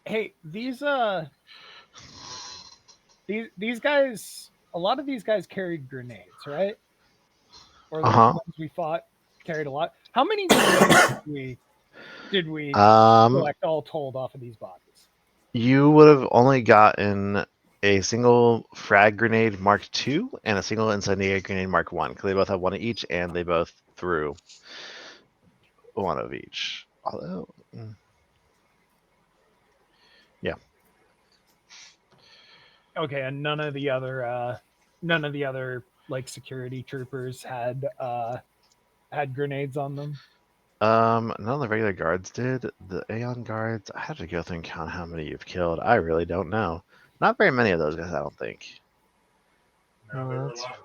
Hey, these guys, a lot of these guys carried grenades, right? Or the ones we fought carried a lot. How many grenades did we collect all told off of these bodies? You would have only gotten a single frag grenade Mark II and a single incendiary grenade Mark I, because they both have one of each, and they both threw one of each. Although, yeah. Okay, and none of the other like security troopers had grenades on them. None of the regular guards did. The Aeon guards, I have to go through and count how many you've killed. I really don't know. Not very many of those guys, I don't think. No, there were a lot of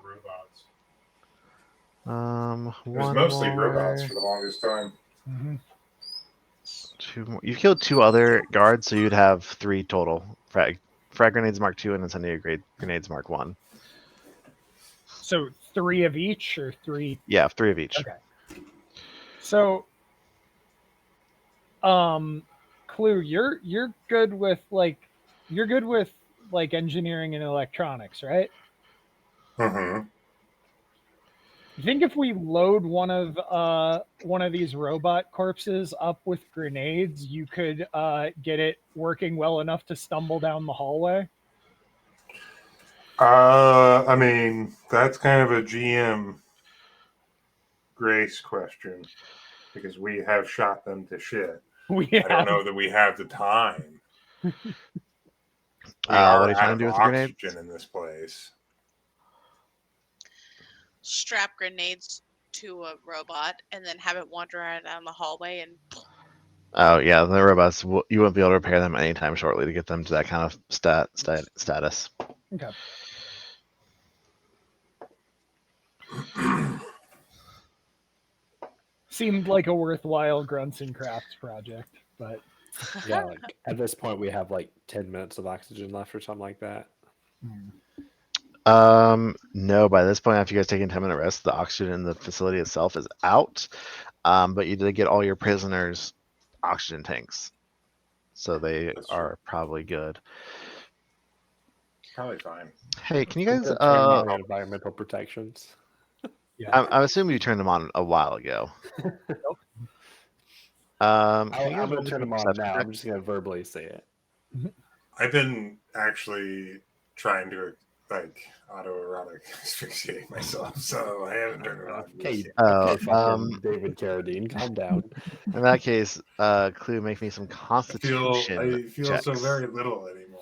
robots. It was mostly robots for the longest time. Mm-hmm. Two more. You killed 2 other guards, so you'd have 3 total. Frag grenades Mark II and incendiary grenades Mark I. So 3 of each, or 3? Yeah, 3 of each. Okay. So, Clue, you're good with engineering and electronics, right? Mm-hmm. You think if we load one of these robot corpses up with grenades, you could get it working well enough to stumble down the hallway? I mean, that's kind of a GM grace question, because we have shot them to shit. I don't know that we have the time. We what are you trying to do with the oxygen grenades? in this place. strap grenades to a robot and then have it wander around down the hallway and Oh yeah, the robots. You won't be able to repair them anytime shortly to get them to that kind of status. Okay. Seemed like a worthwhile grunts and crafts project, but Yeah, like at this point we have like 10 minutes of oxygen left or something like that. No, by this point, after you guys taking 10-minute rest, the oxygen in the facility itself is out. But you did get all your prisoners oxygen tanks, so they That's true. are probably good. Probably fine. Hey, can you We're guys? gonna turn on environmental protections. yeah. I'm assuming you turned them on a while ago. Can you guys I'm roll gonna me turn some them on perception now. checks? I'm just gonna verbally say it. I've been actually trying to like autoerotic asphyxiate myself, so I haven't turned it on. Okay, Oh, okay, fucking David Carradine, calm down. In that case, Clue, make me some I Constitution feel checks. so very little anymore.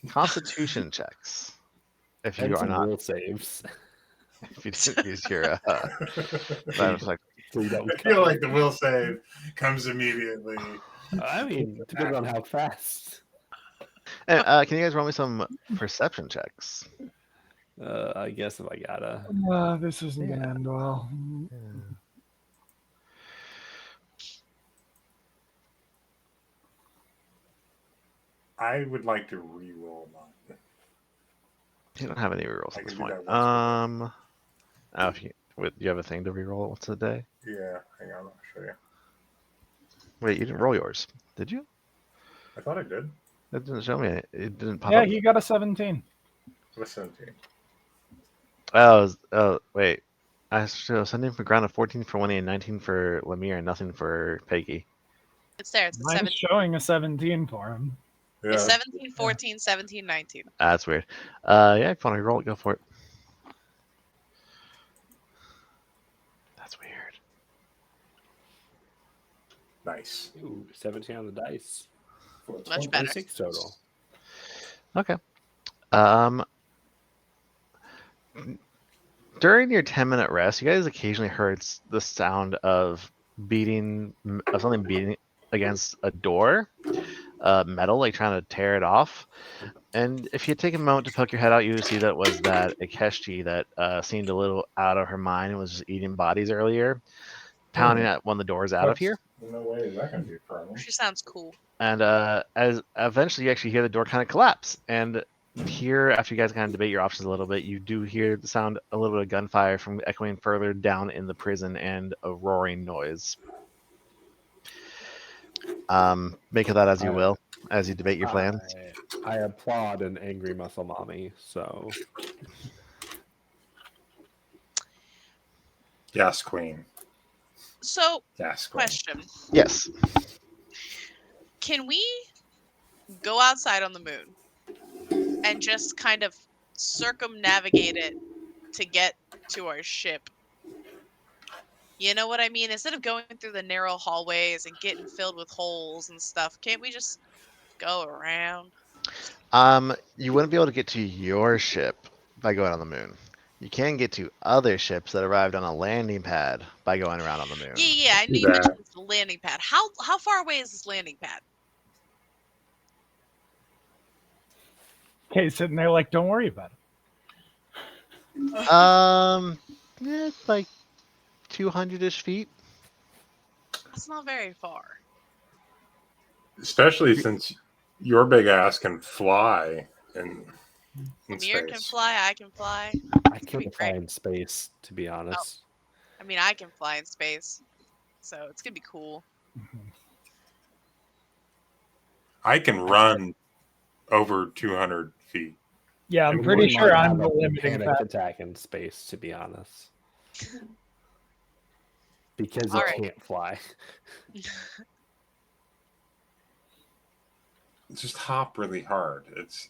Constitution checks. If you And are some not, will saves. if you didn't use your, that's like, So you don't I feel cut. like the will save comes immediately. I mean, depending on how fast. and, can you guys roll me some perception checks? I guess if I gotta. This isn't gonna end well. I would like to re-roll mine. You don't have any rerolls I at this can do point. that If you have a thing to reroll once a day? Yeah, hang on, I'll show you. Wait, you didn't roll yours, did you? I thought I did. It didn't show me. It didn't pop Yeah, up. he got a 17. Listen to you. Oh, wait. I show sending for ground of 14 for Winnie and 19 for Lemire and nothing for Peggy. it's there. It's a Mine's 17. showing a 17 for him. Yeah, It's 17, 14, 17, 19. That's weird. Yeah, if you want to roll it, go for it. That's weird. nice. Ooh, 17 on the dice. Much better. 26 total. Okay. During your 10-minute rest, you guys occasionally heard the sound of something beating against a door, metal, like trying to tear it off. And if you take a moment to poke your head out, you would see that was that Akeshti that seemed a little out of her mind and was just eating bodies earlier, pounding at one of the doors out of here. No way is that going to be a problem. She sounds cool. And as eventually you actually hear the door kind of collapse. And here, after you guys kind of debate your options a little bit, you do hear the sound, a little bit of gunfire from echoing further down in the prison and a roaring noise. Make of that as you will, as you debate your plans. I applaud an angry muscle mommy. So Yes, Queen. So, Yes, Queen. question. Yes. Can we go outside on the moon and just kind of circumnavigate it to get to our ship? You know what I mean? Instead of going through the narrow hallways and getting filled with holes and stuff, can't we just go around? You wouldn't be able to get to your ship by going on the moon. You can get to other ships that arrived on a landing pad by going around on the moon. Yeah, I know Do you that. mentioned it's the landing pad. How far away is this landing pad? Okay, sitting there like, don't worry about it. It's like 200-ish feet. That's not very far. Especially since your big ass can fly in Amir can space. fly, I can fly. I be can't fly great. in space, to be honest. I mean, I can fly in space. So it's going to be cool. I can run over 200 feet. Yeah, I I'm wouldn't pretty mind sure I'm having the a limiting panic factor. attack in space, to be honest. Because All you right. can't fly. Just hop really hard.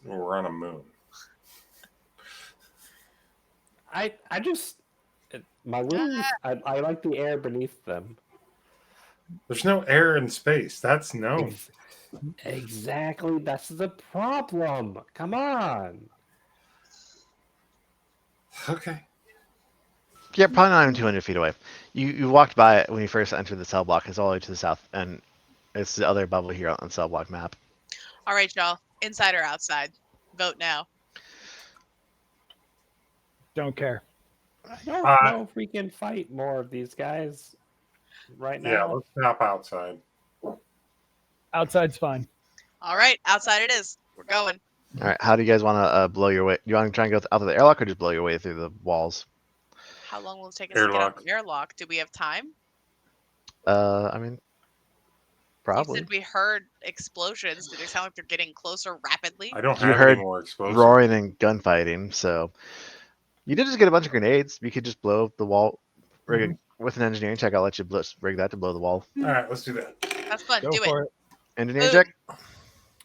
We're on a moon. My wings, I like the air beneath them. There's no air in space. That's known. Exactly, that's the problem. Come on. Okay. Yeah, probably not even 200 feet away. You walked by it when you first entered the cell block. It's all the way to the south, and it's the other bubble here on the cell block map. All right, y'all. Inside or outside? Vote now. Don't care. I don't know if we can fight more of these guys right Yeah, now. let's stop outside. Outside's fine. All right, outside it is. We're going. All right, how do you guys want to blow your way? Do you want to try and go out of the airlock, or just blow your way through the walls? How long will it take us to get out Airlock. the airlock? Do we have time? I mean, You probably. said we heard explosions. Do they sound like they're getting closer rapidly? I don't You have heard any more explosives. Roaring and gunfighting, so you did just get a bunch of grenades. You could just blow up the wall. Rig with an engineering check. I'll let you rig that to blow the wall. All right, let's do that. That's fun. Go Do for it. it. Engineering Boom. check.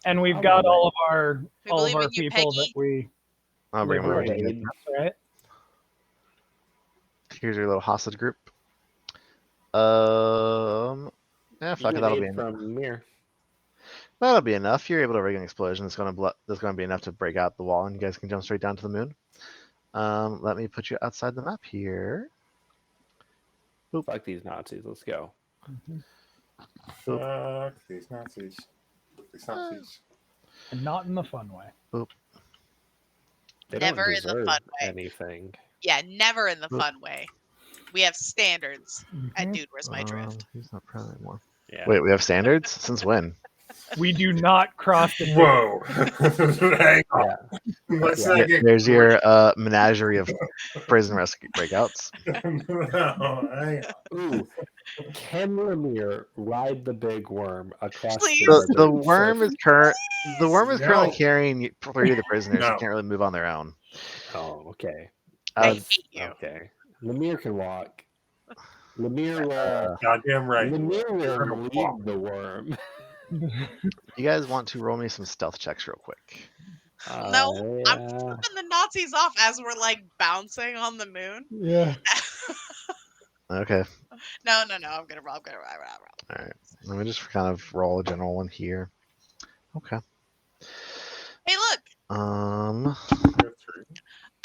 And we've I'll got roll all of our We all of believe our in you, people that Peggy. we I'll bring them over. Roll to you. aid. right. Here's your little hostage group. Yeah, fuck it. Get That'll aid be enough. from Mir. That'll be enough. You're able to rig an explosion. That's gonna be enough to break out the wall, and you guys can jump straight down to the moon. Let me put you outside the map here. Fuck these Nazis. Let's go. Fuck these Nazis. These Nazis. And not in the fun way. They Never don't in the deserve fun way. anything. Yeah, never in the fun way. We have standards. And Mhm. dude, where's my drift? He's not present anymore. Yeah. Wait, we have standards? Since when? We do not cross the Whoa. Hang on. Yeah. Let's Yeah. not get There's your menagerie of prison rescue breakouts. No, hang on. Ooh. Can Lemire ride the big worm across Please. The desert worm is currently No. carrying 3 of the prisoners who No. can't really move on their own. Oh, okay. I Uh, hate you. Okay. Lemire can walk. Lemire will. Goddamn right. you Lemire are. You're will gonna lead walk. the worm. you guys want to roll me some stealth checks real quick? No, I'm Yeah. flipping the Nazis off as we're like bouncing on the moon. Yeah. Okay. No, I'm gonna roll. All right. Let me just kind of roll a general one here. Okay. Hey, look! Um.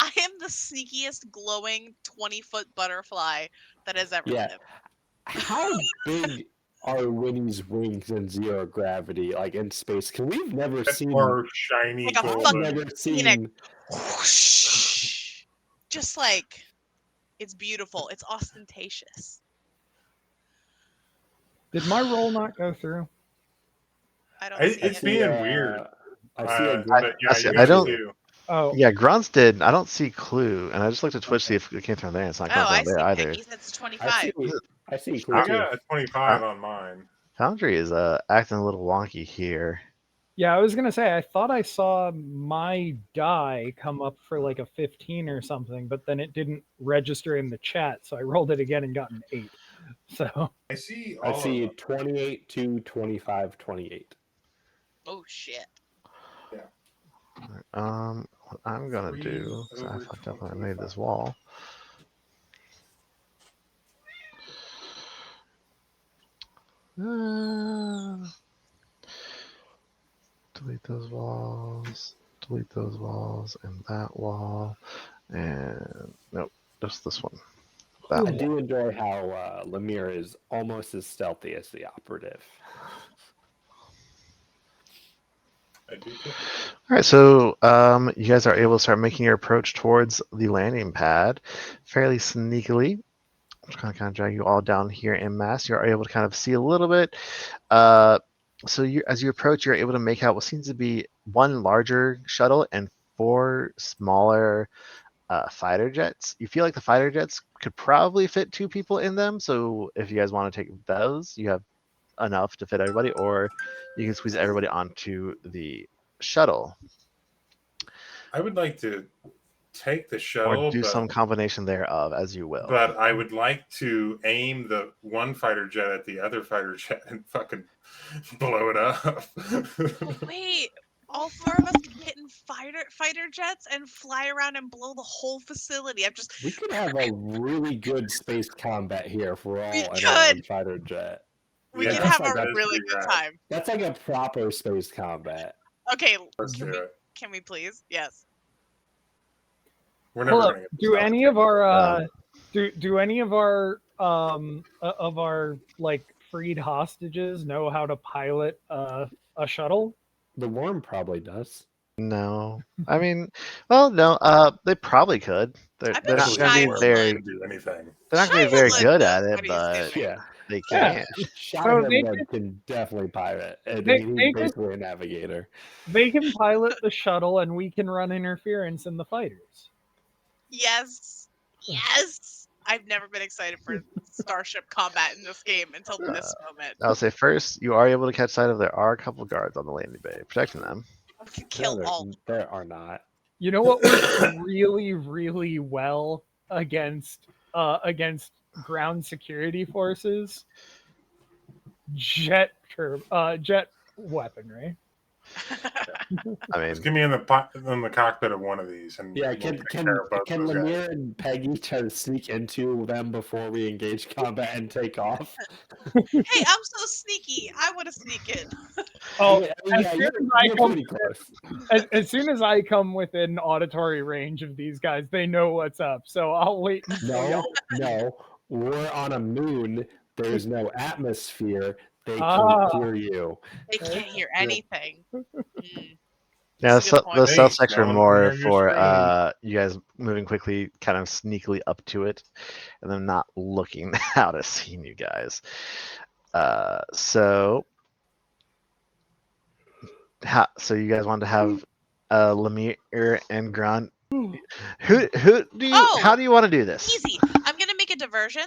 I am the sneakiest glowing 20-foot butterfly that has ever Yeah. lived. How big are Winnie's wings in zero gravity, like in space? Can we've never seen? Or shiny Like a I've fucking golden. never seen. Whoosh. Just like it's beautiful. It's ostentatious. Did my roll not go through? I don't. It's see it. being weird. I see a But yeah, I you don't- do. Oh, Yeah, Grunts did. I don't see Clue, and I just looked at Twitch to see if it came from there. It's not Oh, coming I from see. there either. Peggy says 25. I see. I Clue too. got a 25 on mine. Foundry is acting a little wonky here. yeah. I was gonna say I thought I saw my die come up for like a 15 or something, but then it didn't register in the chat, so I rolled it again and got an 8. So I see. I All see of them. 28 to 25, 28. Oh shit. What I'm gonna do is I fucked up when I made this wall. Delete those walls. Delete those walls and that wall. And nope, just this one. That I wall. do enjoy how Lemire is almost as stealthy as the operative. I do too. All right, so you guys are able to start making your approach towards the landing pad fairly sneakily. I'm just going to kind of drag you all down here in mass. You're able to kind of see a little bit. So as you approach, you're able to make out what seems to be one larger shuttle and 4 smaller fighter jets. You feel like the fighter jets could probably fit 2 people in them. So if you guys want to take those, you have enough to fit everybody, or you can squeeze everybody onto the shuttle, I would like to take the shuttle, or do but, some combination thereof, as you will. but I would like to aim the one fighter jet at the other fighter jet and fucking blow it up. Wait, all 4 of us can get in fighter jets and fly around and blow the whole facility. I'm just. We could have a really good space combat here if we're all We in our could. own fighter jet. We Yeah, could that's have like a a- really good time. That's like a proper space combat. Okay, Let's do it. can we please? Yes. We're never Hold gonna up. get Do any of our Do any of our like freed hostages know how to pilot a shuttle? The worm probably does. No, I mean, well, no. They probably could. They're I they're bet not going to Shy be will very. learn. do anything. They're not Shy going to be will very learn good knows at it, what he's but doing. Yeah. they Yeah. can. Shy So they Hemlock can definitely pilot. And they- he's they can- basically a navigator. They can pilot the shuttle, and we can run interference in the fighters. Yes. Yes. I've never been excited for starship combat in this game until this moment. I'll say first, you are able to catch sight of there are a couple guards on the landing bay protecting them. We could kill No, all. there are not. You know what works really, really well against ground security forces? Jet weaponry. I Just mean, give me in the cockpit of one of these, and Yeah, we'll can take care of both can those guys. Lemire and Peggy try to sneak into them before we engage combat and take off? Hey, I'm so sneaky. I want to sneak in. Oh, yeah, you're pretty close. as soon as I come within auditory range of these guys, they know what's up. So I'll wait until y'all. No, we're on a moon. There's no atmosphere. They can Ah. hear you. They can't hear anything. yeah, That's a good the point. stealth Hey, checks no are one more can hear your for scream. you guys moving quickly, kind of sneakily up to it, and then not looking out to see you guys. So you guys want to have Lemire and Grunt. Who do you? Oh! How do you want to do this? Easy. I'm going to make a diversion.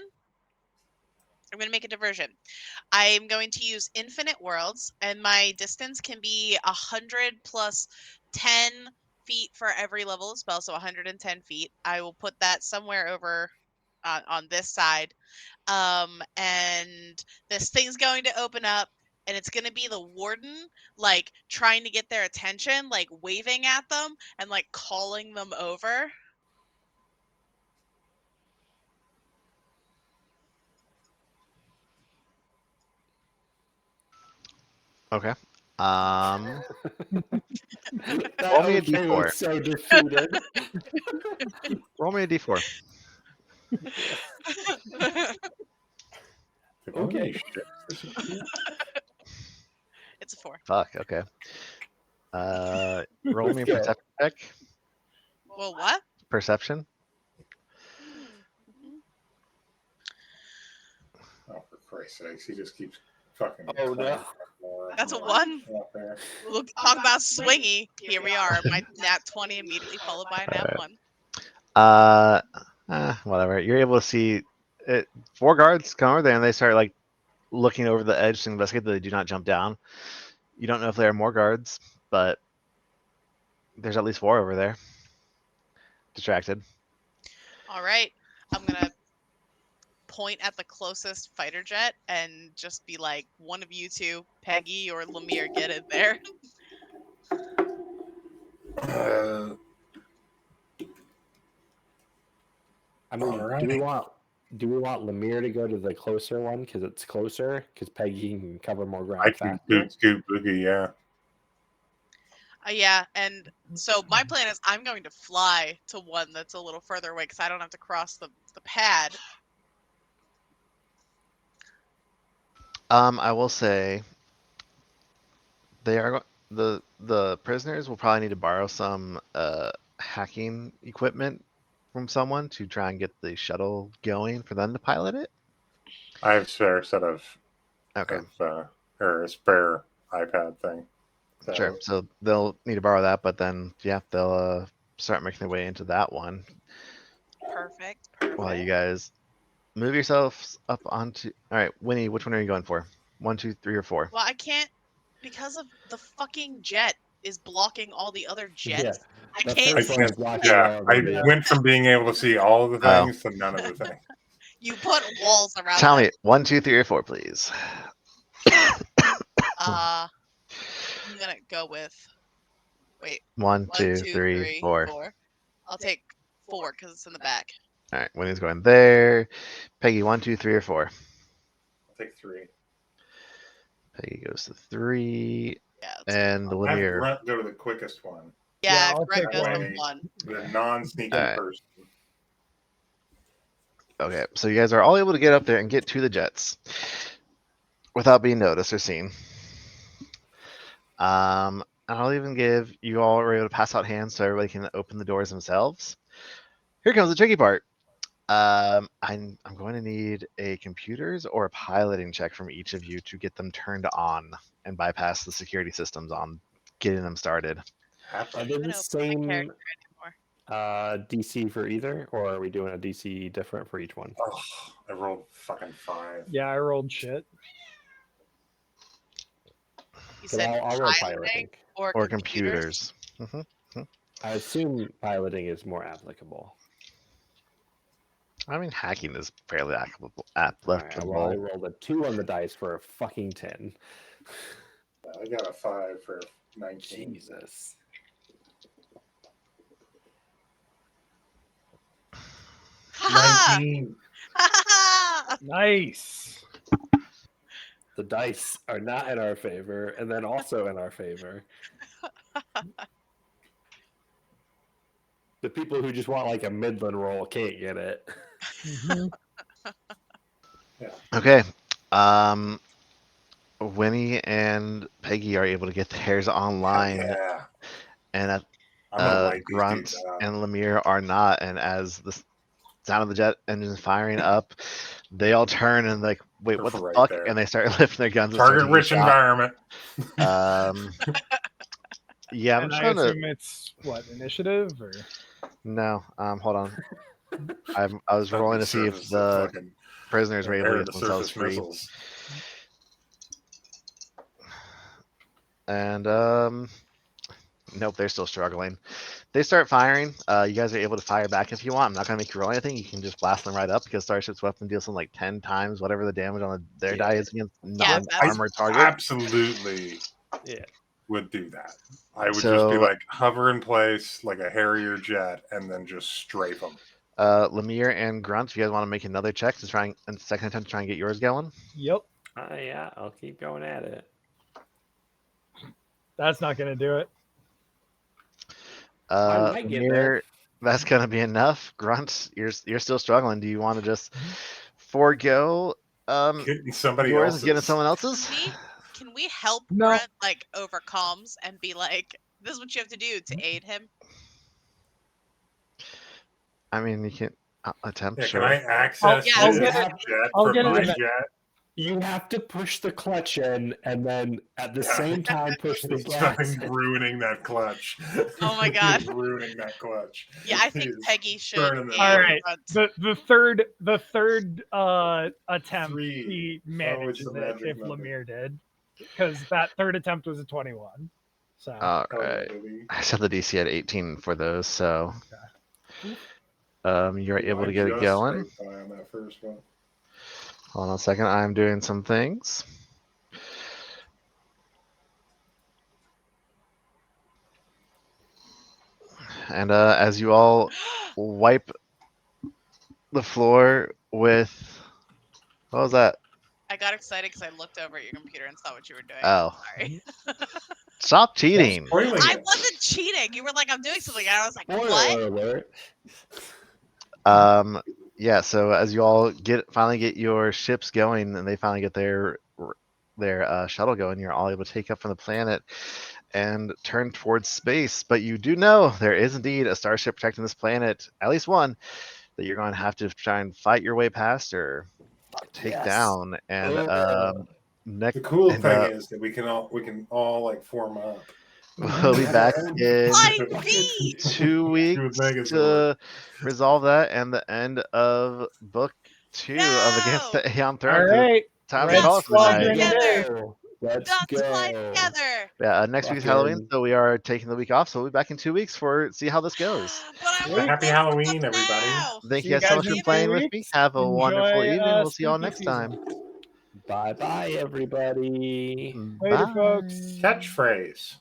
I'm going to use infinite worlds, and my distance can be 100 plus 10 feet for every level of spell, so 110 feet. I will put that somewhere over on this side. And this thing's going to open up, and it's going to be the warden, like, trying to get their attention, like, waving at them and, like, calling them over. Okay. That Roll me a okay d4. was so defeated. Roll me a d4. Did one of Okay. these ships disappear? It's a 4. Fuck. Okay. Roll me a Let's go. perception check. Well, what? Perception. Oh, for Christ's sakes, he just keeps fucking. Oh, no. That's a 1. Out there. Look, talk about swingy. Here we are. My nat 20 immediately followed by a nat 1. Whatever. You're able to see it. 4 guards come over there, and they start like looking over the edge to investigate that they do not jump down. You don't know if there are more guards, but there's at least 4 over there. Distracted. All right. I'm going to point at the closest fighter jet and just be like, one of you two, Peggy or Lemire, get in there. I mean, Alrighty. do we want Lemire to go to the closer one because it's closer? Because Peggy can cover more ground I can faster. scoot boogie, yeah. Yeah, and so my plan is I'm going to fly to one that's a little further away because I don't have to cross the pad. I will say they are the prisoners will probably need to borrow some hacking equipment from someone to try and get the shuttle going for them to pilot it. I have a spare set of Okay. or a spare iPad thing. So, Sure. So they'll need to borrow that, but then yeah, they'll start making their way into that one. Perfect. While you guys move yourselves up onto. All right, Winnie, which one are you going for? 1, 2, 3, or 4? Well, I can't because of the fucking jet is blocking all the other jets. Yeah, I the can't first see. one is blocking yeah, all I of them. went from being able to see all of the Oh. things to none of the things. You put walls around. Tell them. me 1, 2, 3, or 4, please. I'm gonna go with. Wait. 1, 1, 2, 2, 3, 3, 4. 4. I'll take 4 because it's in the back. All right, Winnie's going there. Peggy, 1, 2, 3, or 4. I'll take 3. Peggy goes to 3, Yeah. and the I'll have Lemire. Grunt go to the quickest one. Yeah, I'll Greg take goes one. to 1. The non-sneaking Alright. person. Okay, so you guys are all able to get up there and get to the jets without being noticed or seen. I'll even give you all are able to pass out hands so everybody can open the doors themselves. Here comes the tricky part. I'm going to need a computers or a piloting check from each of you to get them turned on and bypass the security systems on getting them started. Are Can't they even the open my same character anymore. DC for either, or are we doing a DC different for each one? Oh, I rolled fucking 5. Yeah, I rolled shit. You 'Cause said I'll roll piloting piloting. or computers? I assume piloting is more applicable. I mean, hacking is fairly applicable. Alright, well, I rolled a 2 on the dice for a fucking 10. I got a 5 for 19. Jesus. Ha 19. ha! Nice. The dice are not in our favor, and then also in our favor. The people who just want like a Midland roll can't get it. Mhm. Okay. Winnie and Peggy are able to get theirs online, Yeah. and I'm gonna light these Grunt dudes up. and Lemire are not. And as the sound of the jet engines firing up, they all turn and like, wait, They're what the right fuck? there. And they start lifting their guns. And start Target taking rich shots. environment. Yeah, I'm And just I trying to. assume it's what, initiative or No, hold on. I was rolling to see if Surface the fucking prisoners were able to air get to themselves surface free. missiles. And nope, they're still struggling. They start firing. You guys are able to fire back if you want. I'm not gonna make you roll anything. You can just blast them right up because Starship's weapon deals them like 10 times whatever the damage on their die is against Yeah, that's non-armored target. Absolutely Yeah. would do that. I would just be So- like hover in place like a Harrier jet and then just strafe them. Lemire and Grunt, if you guys want to make another check to try and second attempt to try and get yours going. Yep. Yeah, I'll keep going at it. That's not gonna do it. I might get Lemire, that's gonna be enough. Grunt, you're still struggling. Do you want to just forego Getting somebody yours else's. and getting someone else's? Can we help No. Brent like over comms and be like, this is what you have to do to aid him? I mean, you can attempt. Yeah, sure. can I access Yeah, this get jet I'll from get it my in a- jet? You have to push the clutch in, and then at the same time push the He's gas. fucking ruining that clutch. Oh my God. He's ruining that clutch. Yeah, I think He's Peggy should burning the aid All right. Brent. The third attempt 3. he Oh, manages it's a it magic if number. Lemire did, because that third attempt was a 21. So All Oh, right. baby. I set the DC at 18 for those, so you're Ooh, able I to get it just going. scraped by on that first one. Hold on a second. I'm doing some things. And as you all wipe the floor with, what was that? I got excited because I looked over at your computer and saw what you were doing. Oh, Sorry. stop cheating. Spoiling I it. wasn't cheating. You were like, I'm doing something. And I was like, what? Spoiler alert. Yeah. So as you all finally get your ships going, and they finally get their shuttle going, you're all able to take up from the planet and turn towards space. But you do know there is indeed a starship protecting this planet, at least one, that you're going to have to try and fight your way past or take Yes. down. And The cool thing is that we can all like form up. we'll be back in Flying V! 2 weeks Megazord. to resolve that and the end of book 2 of Against the Aeon all Throne. right, Time Red to call it for the Squadron night. it is. Let's Dots fly go. together. Yeah, next week's Fucking- Halloween, so we are taking the week off. So we'll be back in 2 weeks for see how this goes. But I Sweet. want Happy this Halloween, stuff everybody. now. Thank See you you guys so guys much for in playing 3 with me. weeks. Have a Enjoy, wonderful evening. We'll see y'all spooky next season. time. Bye bye, everybody. Later, Bye. folks. Catchphrase.